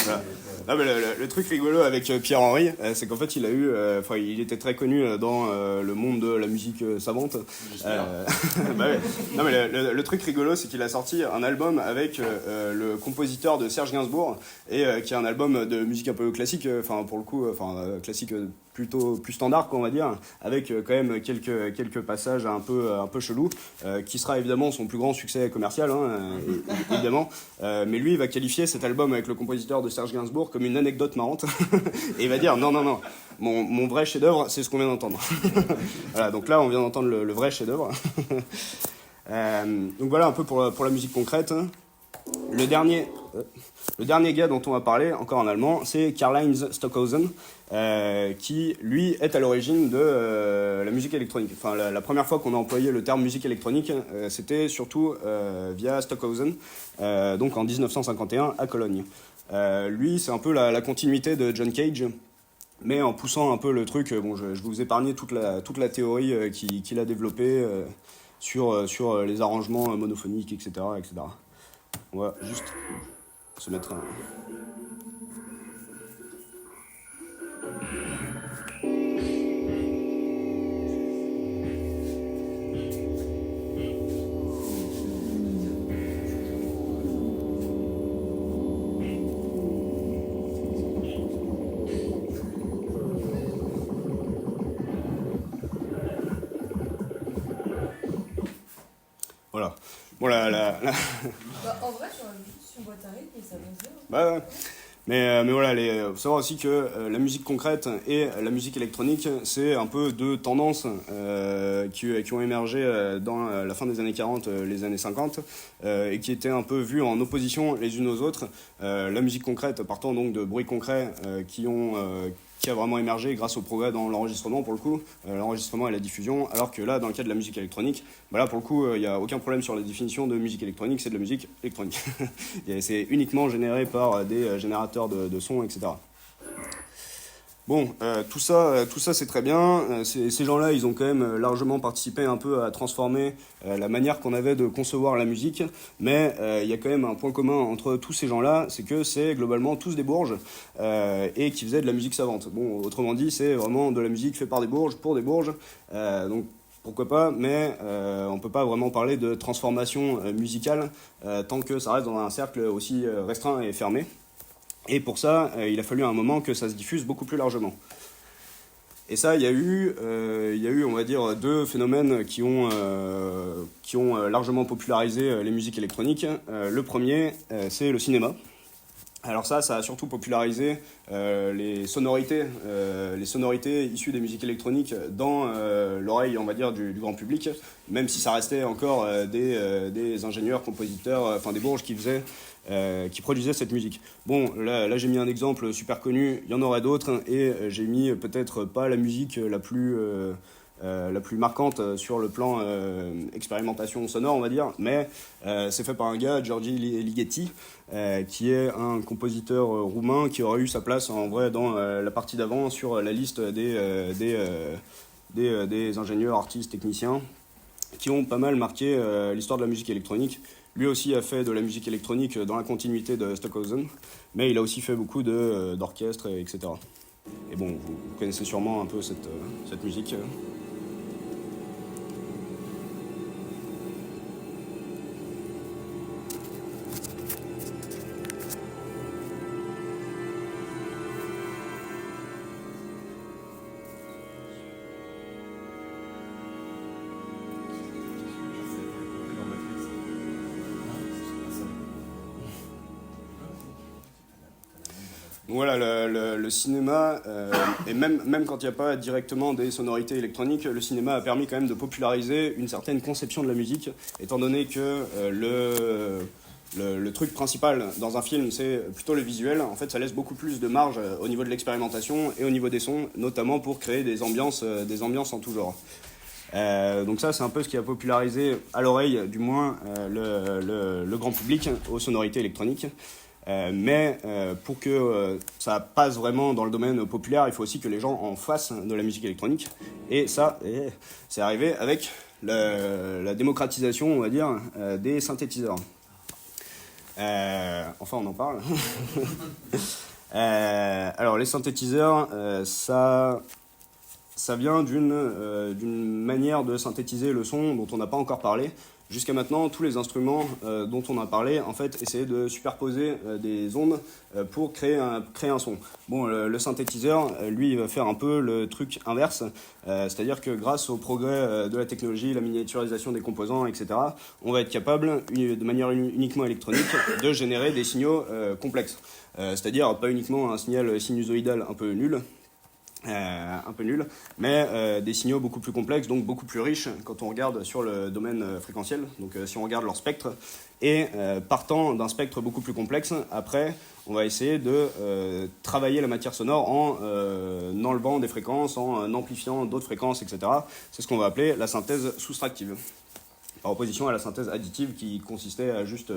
S1: Voilà. Non, mais le truc rigolo avec Pierre-Henri, c'est qu'en fait il était très connu dans le monde de la musique savante. Bah ouais. Non, mais le truc rigolo, c'est qu'il a sorti un album avec le compositeur de Serge Gainsbourg, et qui est un album de musique un peu classique, pour le coup, classique plutôt plus standard, quoi, on va dire, avec quand même quelques passages un peu chelous, qui sera évidemment son plus grand succès commercial, évidemment. Mais lui, il va qualifier cet album avec le compositeur de Serge Gainsbourg comme une anecdote marrante, et il va dire non, mon vrai chef-d'œuvre, c'est ce qu'on vient d'entendre. Voilà, donc là, on vient d'entendre le vrai chef-d'œuvre. Donc voilà un peu pour la musique concrète. Le dernier gars dont on va parler, encore en allemand, c'est Karl-Heinz Stockhausen, qui, lui, est à l'origine de la musique électronique. Enfin, la première fois qu'on a employé le terme musique électronique, c'était surtout via Stockhausen, donc en 1951 à Cologne. Lui, c'est un peu la continuité de John Cage, mais en poussant un peu le truc. Bon, je vais vous épargner toute la théorie qu'il a développée sur les arrangements monophoniques, etc., etc. On va juste se mettre un... Voilà. Bon,
S2: Bah, en vrai, j'aurais juste une boîte à rythme et ça passe bien.
S1: Bah ouais. Mais voilà, faut savoir aussi que la musique concrète et la musique électronique, c'est un peu deux tendances qui ont émergé dans la fin des années 40, les années 50, et qui étaient un peu vues en opposition les unes aux autres. La musique concrète partant donc de bruits concrets qui a vraiment émergé grâce au progrès dans l'enregistrement, pour le coup, l'enregistrement et la diffusion, alors que là, dans le cas de la musique électronique, bah là, pour le coup, il n'y a aucun problème sur la définition de musique électronique, c'est de la musique électronique. Et c'est uniquement généré par des générateurs de sons, etc. Bon, tout ça c'est très bien. Ces gens-là, ils ont quand même largement participé un peu à transformer la manière qu'on avait de concevoir la musique. Mais il y a quand même un point commun entre tous ces gens-là, c'est que c'est globalement tous des bourges et qui faisaient de la musique savante. Bon, autrement dit, c'est vraiment de la musique faite par des bourges, pour des bourges. Donc pourquoi pas, mais on peut pas vraiment parler de transformation musicale tant que ça reste dans un cercle aussi restreint et fermé. Et pour ça, il a fallu un moment que ça se diffuse beaucoup plus largement. Et ça, il y a eu, on va dire, deux phénomènes qui ont largement popularisé les musiques électroniques. Le premier, c'est le cinéma. Alors ça a surtout popularisé les sonorités issues des musiques électroniques dans l'oreille, on va dire, du grand public, même si ça restait encore des ingénieurs, compositeurs, enfin des bourges qui produisaient cette musique. Bon, là j'ai mis un exemple super connu, il y en aurait d'autres, et j'ai mis peut-être pas la musique la plus marquante sur le plan expérimentation sonore, on va dire, mais c'est fait par un gars, Giorgi Ligeti, qui est un compositeur roumain qui aurait eu sa place en vrai dans la partie d'avant sur la liste des ingénieurs, artistes, techniciens qui ont pas mal marqué l'histoire de la musique électronique. Lui aussi a fait de la musique électronique dans la continuité de Stockhausen, mais il a aussi fait beaucoup d'orchestres, etc. Et bon, vous connaissez sûrement un peu cette musique. Donc voilà, le cinéma, et même quand il n'y a pas directement des sonorités électroniques, le cinéma a permis quand même de populariser une certaine conception de la musique, étant donné que le truc principal dans un film, c'est plutôt le visuel. En fait, ça laisse beaucoup plus de marge au niveau de l'expérimentation et au niveau des sons, notamment pour créer des ambiances en tout genre. Donc ça, c'est un peu ce qui a popularisé, à l'oreille du moins, le grand public aux sonorités électroniques. Mais pour que ça passe vraiment dans le domaine populaire, il faut aussi que les gens en fassent de la musique électronique. Et ça, c'est arrivé avec la démocratisation, on va dire, des synthétiseurs. Enfin, on en parle. Alors, les synthétiseurs, ça vient d'une manière de synthétiser le son dont on n'a pas encore parlé. Jusqu'à maintenant, tous les instruments dont on a parlé, en fait, essayaient de superposer des ondes pour créer un son. Bon, le synthétiseur, lui, il va faire un peu le truc inverse, c'est-à-dire que grâce au progrès de la technologie, la miniaturisation des composants, etc., on va être capable, de manière uniquement électronique, de générer des signaux complexes. C'est-à-dire pas uniquement un signal sinusoïdal un peu nul, mais des signaux beaucoup plus complexes, donc beaucoup plus riches quand on regarde sur le domaine fréquentiel, donc si on regarde leur spectre, et partant d'un spectre beaucoup plus complexe, après on va essayer de travailler la matière sonore en enlevant des fréquences, en amplifiant d'autres fréquences, etc. C'est ce qu'on va appeler la synthèse soustractive, par opposition à la synthèse additive qui consistait à juste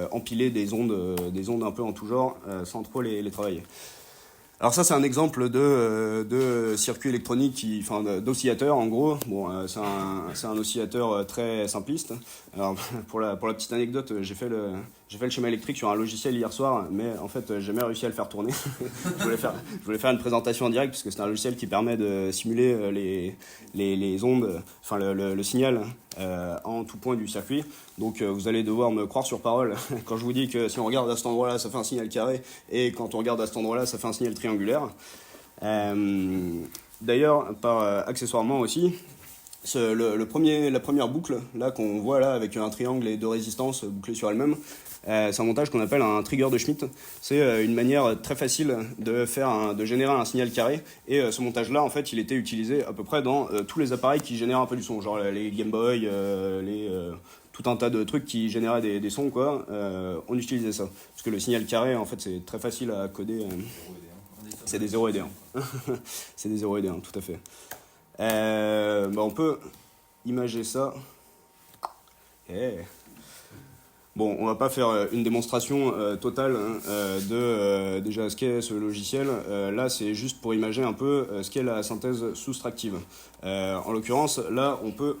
S1: empiler des ondes un peu en tout genre sans trop les travailler. Alors ça, c'est un exemple de circuit électronique, d'oscillateur en gros. Bon, c'est un oscillateur très simpliste. Alors pour la petite anecdote, j'ai fait le schéma électrique sur un logiciel hier soir, mais en fait, j'ai jamais réussi à le faire tourner. je voulais faire une présentation en direct parce que c'est un logiciel qui permet de simuler les ondes, enfin le signal en tout point du circuit. Donc vous allez devoir me croire sur parole quand je vous dis que si on regarde à cet endroit-là, ça fait un signal carré, et quand on regarde à cet endroit-là, ça fait un signal triangulaire. D'ailleurs, accessoirement aussi, la première boucle là qu'on voit là avec un triangle et deux résistances bouclées sur elles-mêmes, c'est un montage qu'on appelle un trigger de Schmitt. C'est une manière très facile de générer un signal carré, et ce montage-là, en fait, il était utilisé à peu près dans tous les appareils qui génèrent un peu du son, genre les Game Boy, tout un tas de trucs qui généraient des sons, quoi. On utilisait ça. Parce que le signal carré, en fait, c'est très facile à coder. C'est des 0 et des 1. C'est des 0 et des 1, tout à fait. On peut imager ça. Bon, on va pas faire une démonstration totale de déjà ce qu'est ce logiciel. Là, c'est juste pour imager un peu ce qu'est la synthèse soustractive. En l'occurrence, là, on peut...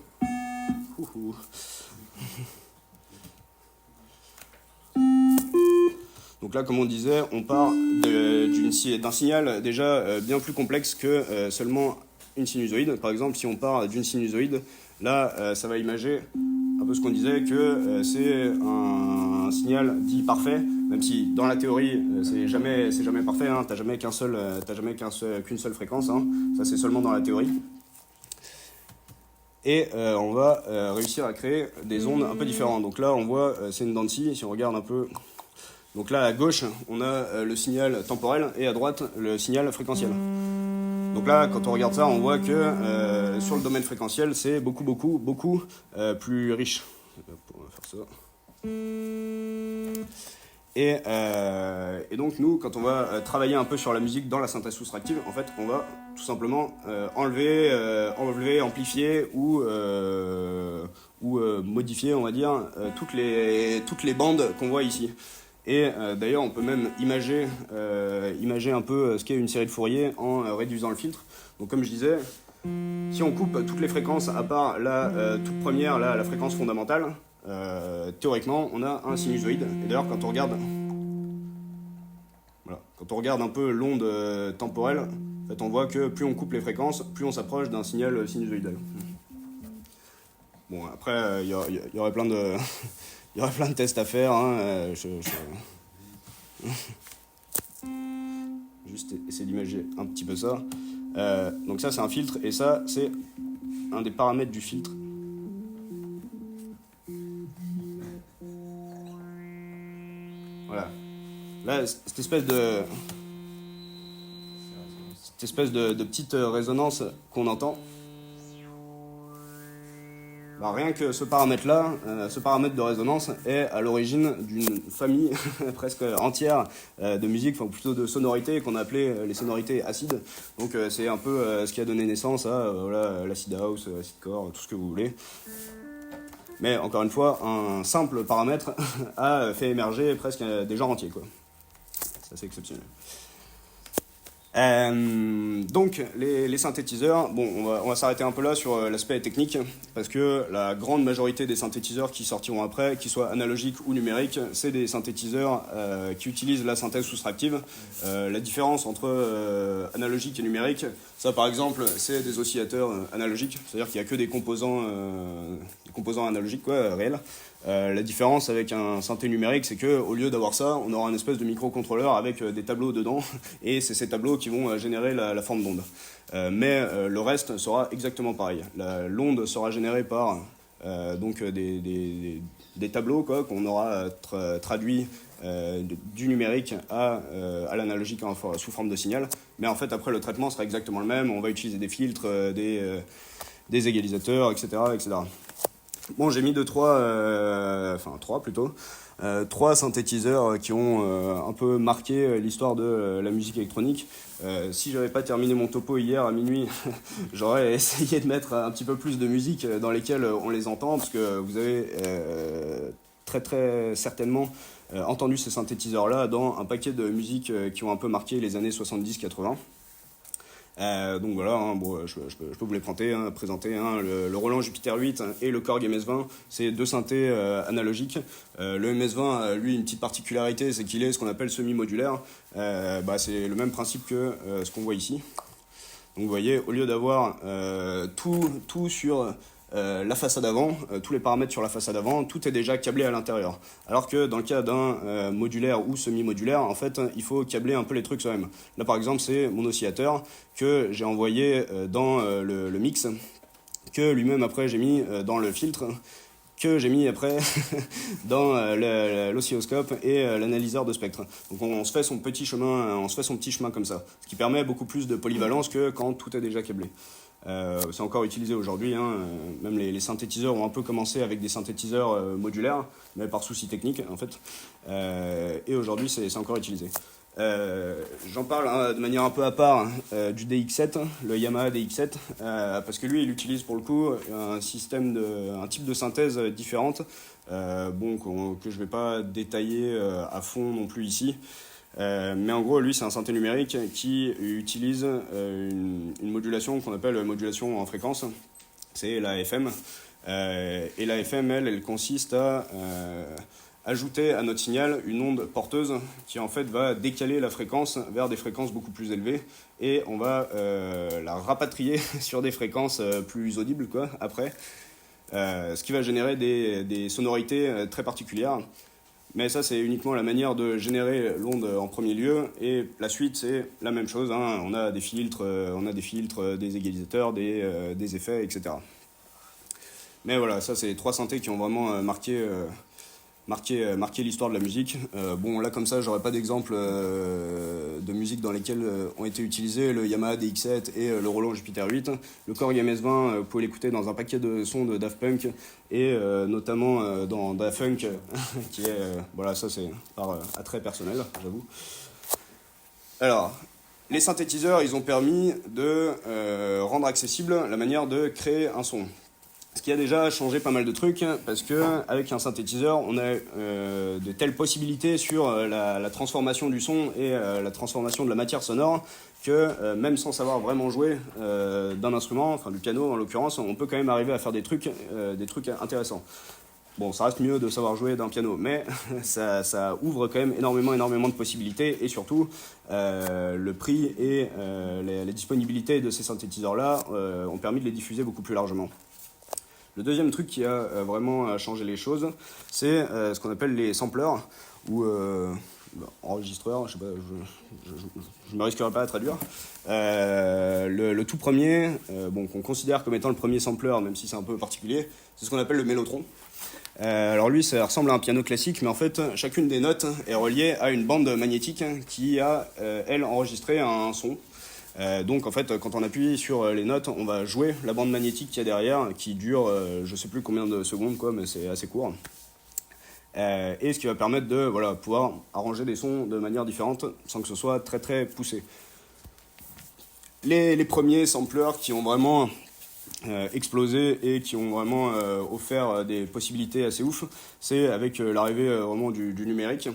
S1: Donc là, comme on disait, on part d'un signal déjà bien plus complexe que seulement une sinusoïde. Par exemple, si on part d'une sinusoïde, là, ça va imager un peu ce qu'on disait, que c'est un signal dit parfait, même si dans la théorie, c'est jamais parfait, hein, t'as jamais qu'une seule fréquence, hein, ça c'est seulement dans la théorie. Et on va réussir à créer des ondes un peu différentes. Donc là, on voit, c'est une dent de scie, si on regarde un peu. Donc là, à gauche, on a le signal temporel, et à droite, le signal fréquentiel. Donc là, quand on regarde ça, on voit que sur le domaine fréquentiel, c'est beaucoup plus riche. On va faire ça. Et donc nous, quand on va travailler un peu sur la musique dans la synthèse soustractive, en fait, on va tout simplement enlever, amplifier ou modifier, on va dire, toutes les bandes qu'on voit ici. Et d'ailleurs, on peut même imager un peu ce qu'est une série de Fourier en réduisant le filtre. Donc comme je disais, si on coupe toutes les fréquences à part la toute première, la fréquence fondamentale, théoriquement, on a un sinusoïde. Et d'ailleurs, quand on regarde un peu l'onde temporelle, en fait, on voit que plus on coupe les fréquences, plus on s'approche d'un signal sinusoïdal. Bon, après, il y aurait plein de... Il y aurait plein de tests à faire, hein, juste essayer d'imager un petit peu ça. Donc ça, c'est un filtre, et ça, c'est un des paramètres du filtre. Voilà. Là, cette espèce cette espèce de petite résonance qu'on entend. Bah, rien que ce paramètre-là, ce paramètre de résonance est à l'origine d'une famille presque entière de musique, enfin plutôt de sonorités qu'on a appelées les sonorités acides. Donc c'est un peu ce qui a donné naissance à voilà, l'acid house, acidcore, tout ce que vous voulez. Mais encore une fois, un simple paramètre a fait émerger presque des genres entiers, quoi. C'est assez exceptionnel. Donc les synthétiseurs, bon, on va s'arrêter un peu là sur l'aspect technique, parce que la grande majorité des synthétiseurs qui sortiront après, qu'ils soient analogiques ou numériques, c'est des synthétiseurs qui utilisent la synthèse soustractive. La différence entre analogique et numérique, ça par exemple, c'est des oscillateurs analogiques, c'est-à-dire qu'il n'y a que des composants analogiques, quoi, réels. La différence avec un synthé numérique, c'est que au lieu d'avoir ça, on aura une espèce de microcontrôleur avec des tableaux dedans, et c'est ces tableaux qui vont générer la forme d'onde. Mais le reste sera exactement pareil. L'onde sera générée par donc des tableaux quoi, qu'on aura traduits du numérique à l'analogique sous forme de signal. Mais en fait, après, le traitement sera exactement le même. On va utiliser des filtres, des égalisateurs, etc., etc. Bon, j'ai mis trois synthétiseurs qui ont un peu marqué l'histoire de la musique électronique. Si j'avais pas terminé mon topo hier à minuit, j'aurais essayé de mettre un petit peu plus de musique dans lesquelles on les entend, parce que vous avez très très certainement entendu ces synthétiseurs-là dans un paquet de musiques qui ont un peu marqué les années 70-80. Donc voilà, hein, bon, je peux vous les présenter. Le Roland Jupiter 8 et le Korg MS-20, c'est deux synthés analogiques. Le MS-20 a lui une petite particularité, c'est qu'il est ce qu'on appelle semi-modulaire. C'est le même principe que ce qu'on voit ici. Donc vous voyez, au lieu d'avoir tout sur la façade avant, tous les paramètres sur la façade avant, tout est déjà câblé à l'intérieur. Alors que dans le cas d'un modulaire ou semi-modulaire, en fait, il faut câbler un peu les trucs soi-même. Là, par exemple, c'est mon oscillateur que j'ai envoyé dans le mix, que lui-même, après, j'ai mis dans le filtre, que j'ai mis après dans l'oscilloscope et l'analyseur de spectre. Donc on se fait son petit chemin comme ça, ce qui permet beaucoup plus de polyvalence que quand tout est déjà câblé. C'est encore utilisé aujourd'hui, hein. Même les synthétiseurs ont un peu commencé avec des synthétiseurs modulaires, mais par souci technique en fait. Et aujourd'hui c'est encore utilisé. J'en parle de manière un peu à part du DX7, le Yamaha DX7, parce que lui il utilise pour le coup un type de synthèse différente, que je vais pas détailler à fond non plus ici. Mais en gros, lui, c'est un synthé numérique qui utilise une modulation qu'on appelle modulation en fréquence. C'est la FM. Et la FM, elle consiste à ajouter à notre signal une onde porteuse qui, en fait, va décaler la fréquence vers des fréquences beaucoup plus élevées. Et on va la rapatrier sur des fréquences plus audibles, quoi, après. Ce qui va générer des sonorités très particulières. Mais ça, c'est uniquement la manière de générer l'onde en premier lieu. Et la suite, c'est la même chose, hein. On a des filtres, des égalisateurs, des effets, etc. Mais voilà, ça, c'est trois synthés qui ont vraiment marqué l'histoire de la musique. Là, comme ça, j'aurais pas d'exemple de musique dans lesquelles ont été utilisés le Yamaha DX7 et le Roland Jupiter 8. Le Korg MS-20, vous pouvez l'écouter dans un paquet de sons de Daft Punk et notamment dans Daft Punk, qui est... ça c'est par attrait personnel, j'avoue. Alors, les synthétiseurs, ils ont permis de rendre accessible la manière de créer un son. Ce qui a déjà changé pas mal de trucs, parce qu'avec un synthétiseur, on a de telles possibilités sur la transformation du son et la transformation de la matière sonore, que même sans savoir vraiment jouer d'un instrument, enfin du piano en l'occurrence, on peut quand même arriver à faire des trucs intéressants. Bon, ça reste mieux de savoir jouer d'un piano, mais ça ouvre quand même énormément de possibilités, et surtout, le prix et les disponibilités de ces synthétiseurs-là ont permis de les diffuser beaucoup plus largement. Le deuxième truc qui a vraiment changé les choses, c'est ce qu'on appelle les sampleurs, ou enregistreurs, je sais pas, je me risquerai pas à traduire. Le tout premier, qu'on considère comme étant le premier sampler, même si c'est un peu particulier, c'est ce qu'on appelle le mélotron. Alors lui, ça ressemble à un piano classique, mais en fait, chacune des notes est reliée à une bande magnétique qui a, elle, enregistré un son. Donc en fait, quand on appuie sur les notes, on va jouer la bande magnétique qu'il y a derrière, qui dure je sais plus combien de secondes, quoi, mais c'est assez court. Et ce qui va permettre de pouvoir arranger des sons de manière différente sans que ce soit très très poussé. Les premiers sampleurs qui ont vraiment explosé et qui ont vraiment offert des possibilités assez ouf, c'est avec l'arrivée vraiment du numérique.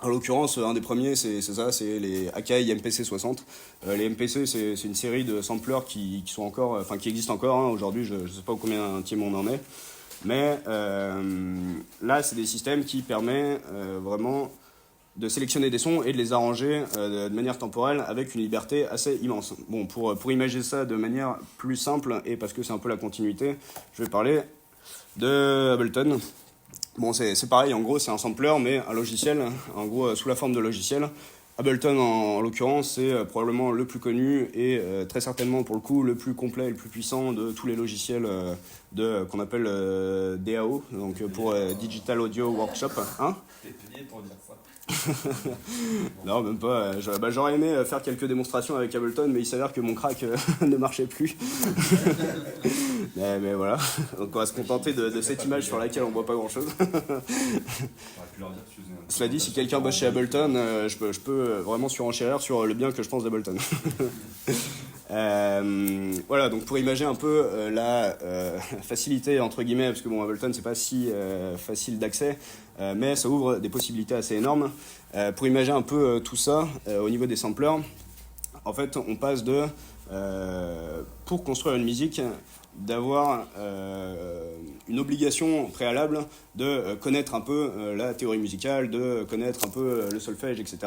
S1: En l'occurrence, un des premiers, c'est ça, c'est les Akai MPC 60. Les MPC, c'est une série de sampleurs qui sont encore, enfin qui existent encore. Hein. Aujourd'hui, je ne sais pas combien on en est. Mais là, c'est des systèmes qui permettent vraiment de sélectionner des sons et de les arranger de manière temporelle avec une liberté assez immense. Bon, pour imaginer ça de manière plus simple, et parce que c'est un peu la continuité, je vais parler de Ableton. Bon, c'est pareil, en gros, c'est un sampler, mais un logiciel, en gros, sous la forme de logiciel. Ableton, en l'occurrence, c'est probablement le plus connu et très certainement, pour le coup, le plus complet et le plus puissant de tous les logiciels qu'on appelle DAO, donc pour Digital Audio Workshop. Hein ?
S5: T'es payé pour dire ça.
S1: Non, même pas. J'aurais aimé faire quelques démonstrations avec Ableton, mais il s'avère que mon crack ne marchait plus. mais voilà, donc on va se contenter de cette image sur laquelle on voit pas grand-chose. Cela dit, si quelqu'un bosse chez Ableton, je peux vraiment surenchérir sur le bien que je pense d'Ableton. Voilà, donc pour imaginer un peu la facilité entre guillemets, parce que bon, Ableton c'est pas si facile d'accès, mais ça ouvre des possibilités assez énormes. Pour imaginer un peu tout ça au niveau des samplers, en fait on passe de pour construire une musique d'avoir une obligation préalable de connaître un peu la théorie musicale, de connaître un peu le solfège, etc.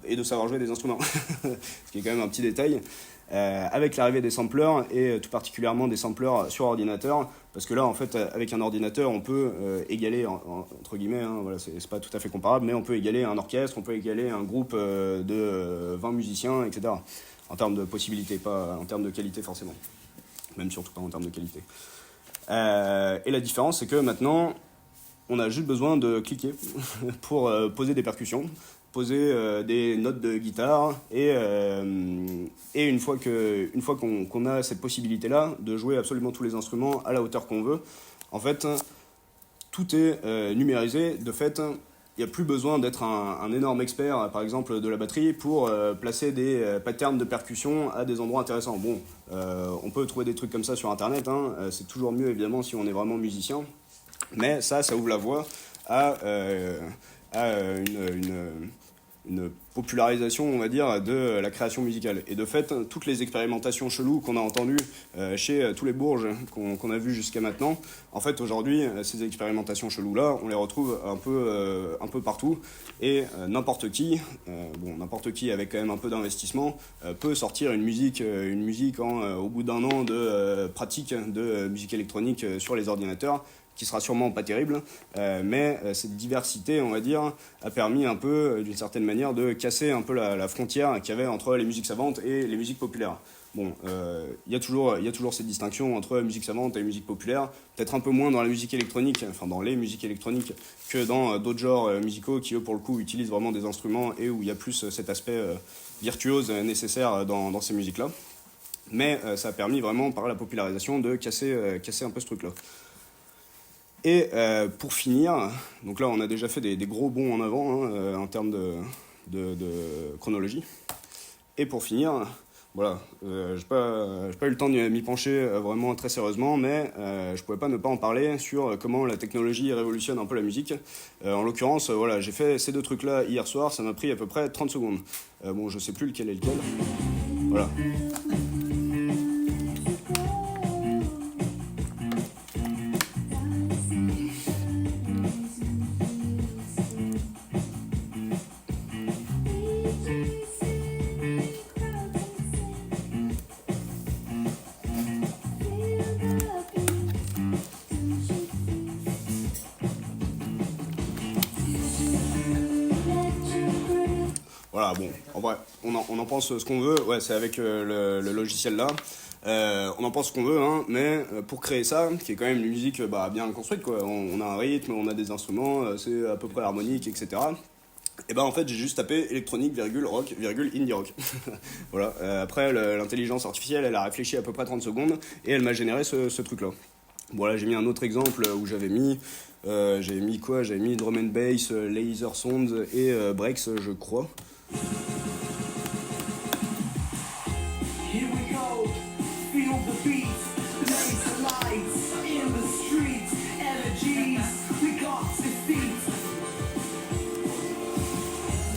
S1: Et de savoir jouer des instruments, ce qui est quand même un petit détail. Avec l'arrivée des samplers, et tout particulièrement des samplers sur ordinateur, parce que là, en fait, avec un ordinateur, on peut égaler, entre guillemets, hein, voilà, c'est pas tout à fait comparable, mais on peut égaler un orchestre, on peut égaler un groupe de 20 musiciens, etc. En termes de possibilités, pas en termes de qualité forcément. Même surtout pas en termes de qualité. Et la différence, c'est que maintenant, on a juste besoin de cliquer pour poser des percussions, poser des notes de guitare, et une fois qu'on a cette possibilité-là de jouer absolument tous les instruments à la hauteur qu'on veut, en fait, tout est numérisé. De fait, il n'y a plus besoin d'être un énorme expert, par exemple, de la batterie pour placer des patterns de percussion à des endroits intéressants. Bon, on peut trouver des trucs comme ça sur Internet, hein, c'est toujours mieux, évidemment, si on est vraiment musicien. Mais ça ouvre la voie à une popularisation, on va dire, de la création musicale. Et de fait, toutes les expérimentations cheloues qu'on a entendues chez tous les bourges qu'on a vues jusqu'à maintenant, en fait, aujourd'hui, ces expérimentations cheloues-là, on les retrouve un peu partout. Et n'importe qui avec quand même un peu d'investissement, peut sortir une musique au bout d'un an de pratique de musique électronique sur les ordinateurs, qui sera sûrement pas terrible, mais cette diversité, on va dire, a permis un peu, d'une certaine manière, de casser un peu la frontière qu'il y avait entre les musiques savantes et les musiques populaires. Bon, il y a toujours cette distinction entre musique savante et musique populaire, peut-être un peu moins dans la musique électronique, enfin dans les musiques électroniques, que dans d'autres genres musicaux qui, eux, pour le coup, utilisent vraiment des instruments et où il y a plus cet aspect virtuose nécessaire dans ces musiques-là. Mais ça a permis vraiment, par la popularisation, de casser un peu ce truc-là. Et pour finir, donc là on a déjà fait des gros bonds en avant hein, en termes de chronologie. Et pour finir, voilà, j'ai pas eu le temps de m'y pencher vraiment très sérieusement, mais je pouvais pas ne pas en parler sur comment la technologie révolutionne un peu la musique. En l'occurrence, voilà, j'ai fait ces deux trucs-là hier soir, ça m'a pris à peu près 30 secondes. Bon, je sais plus lequel est lequel. Voilà. Voilà, bon, en vrai, on en pense ce qu'on veut, ouais, c'est avec le logiciel là. On en pense ce qu'on veut, hein, mais pour créer ça, qui est quand même une musique bien construite, quoi. On a un rythme, on a des instruments, c'est à peu près harmonique, etc. Et ben en fait j'ai juste tapé électronique, rock, indie rock. Voilà. Après l'intelligence artificielle elle a réfléchi à peu près 30 secondes et elle m'a généré ce truc là. Bon là j'ai mis un autre exemple où j'avais mis quoi? J'avais mis drum and bass, laser sounds et breaks je crois.
S6: Here we go, feel the beat, blaze the lights, in the streets, energies, we got the feet.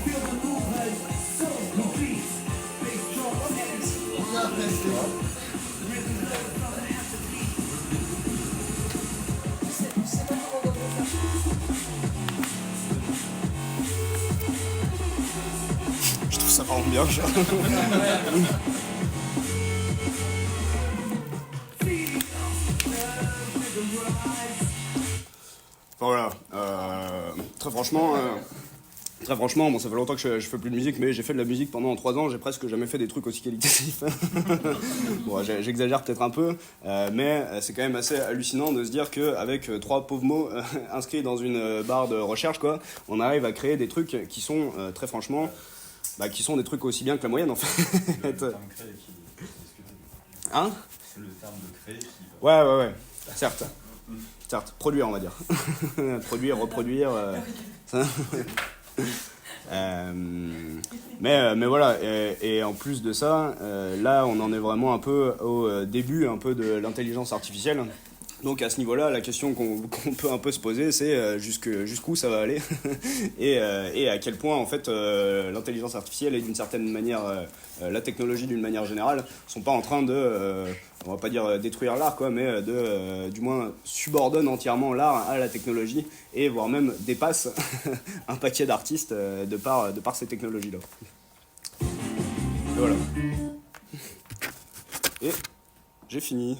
S6: Feel the movement, so complete, big drop heads,
S2: C'est pas comment on doit faire.
S1: Je trouve ça vraiment bien. Enfin, voilà. Très franchement, bon, ça fait longtemps que je fais plus de musique, mais j'ai fait de la musique pendant 3 ans, j'ai presque jamais fait des trucs aussi qualitatifs. Bon, j'exagère peut-être un peu, mais c'est quand même assez hallucinant de se dire qu'avec 3 pauvres mots inscrits dans une barre de recherche, quoi, on arrive à créer des trucs qui sont, très franchement, qui sont des trucs aussi bien que la moyenne, en fait.
S5: Le terme créé qui est discuté.
S1: Hein ?
S5: C'est le terme de créer qui...
S1: Ouais. Certes, produire, on va dire. Produire, reproduire. Mais voilà, et en plus de ça, là on en est vraiment un peu au début un peu de l'intelligence artificielle. Donc à ce niveau-là, la question qu'on peut un peu se poser, c'est jusqu'où ça va aller et à quel point en fait l'intelligence artificielle et d'une certaine manière la technologie d'une manière générale sont pas en train de, on va pas dire détruire l'art quoi, mais du moins subordonnent entièrement l'art à la technologie et voire même dépassent un paquet d'artistes de par ces technologies-là. Et voilà. Et j'ai fini.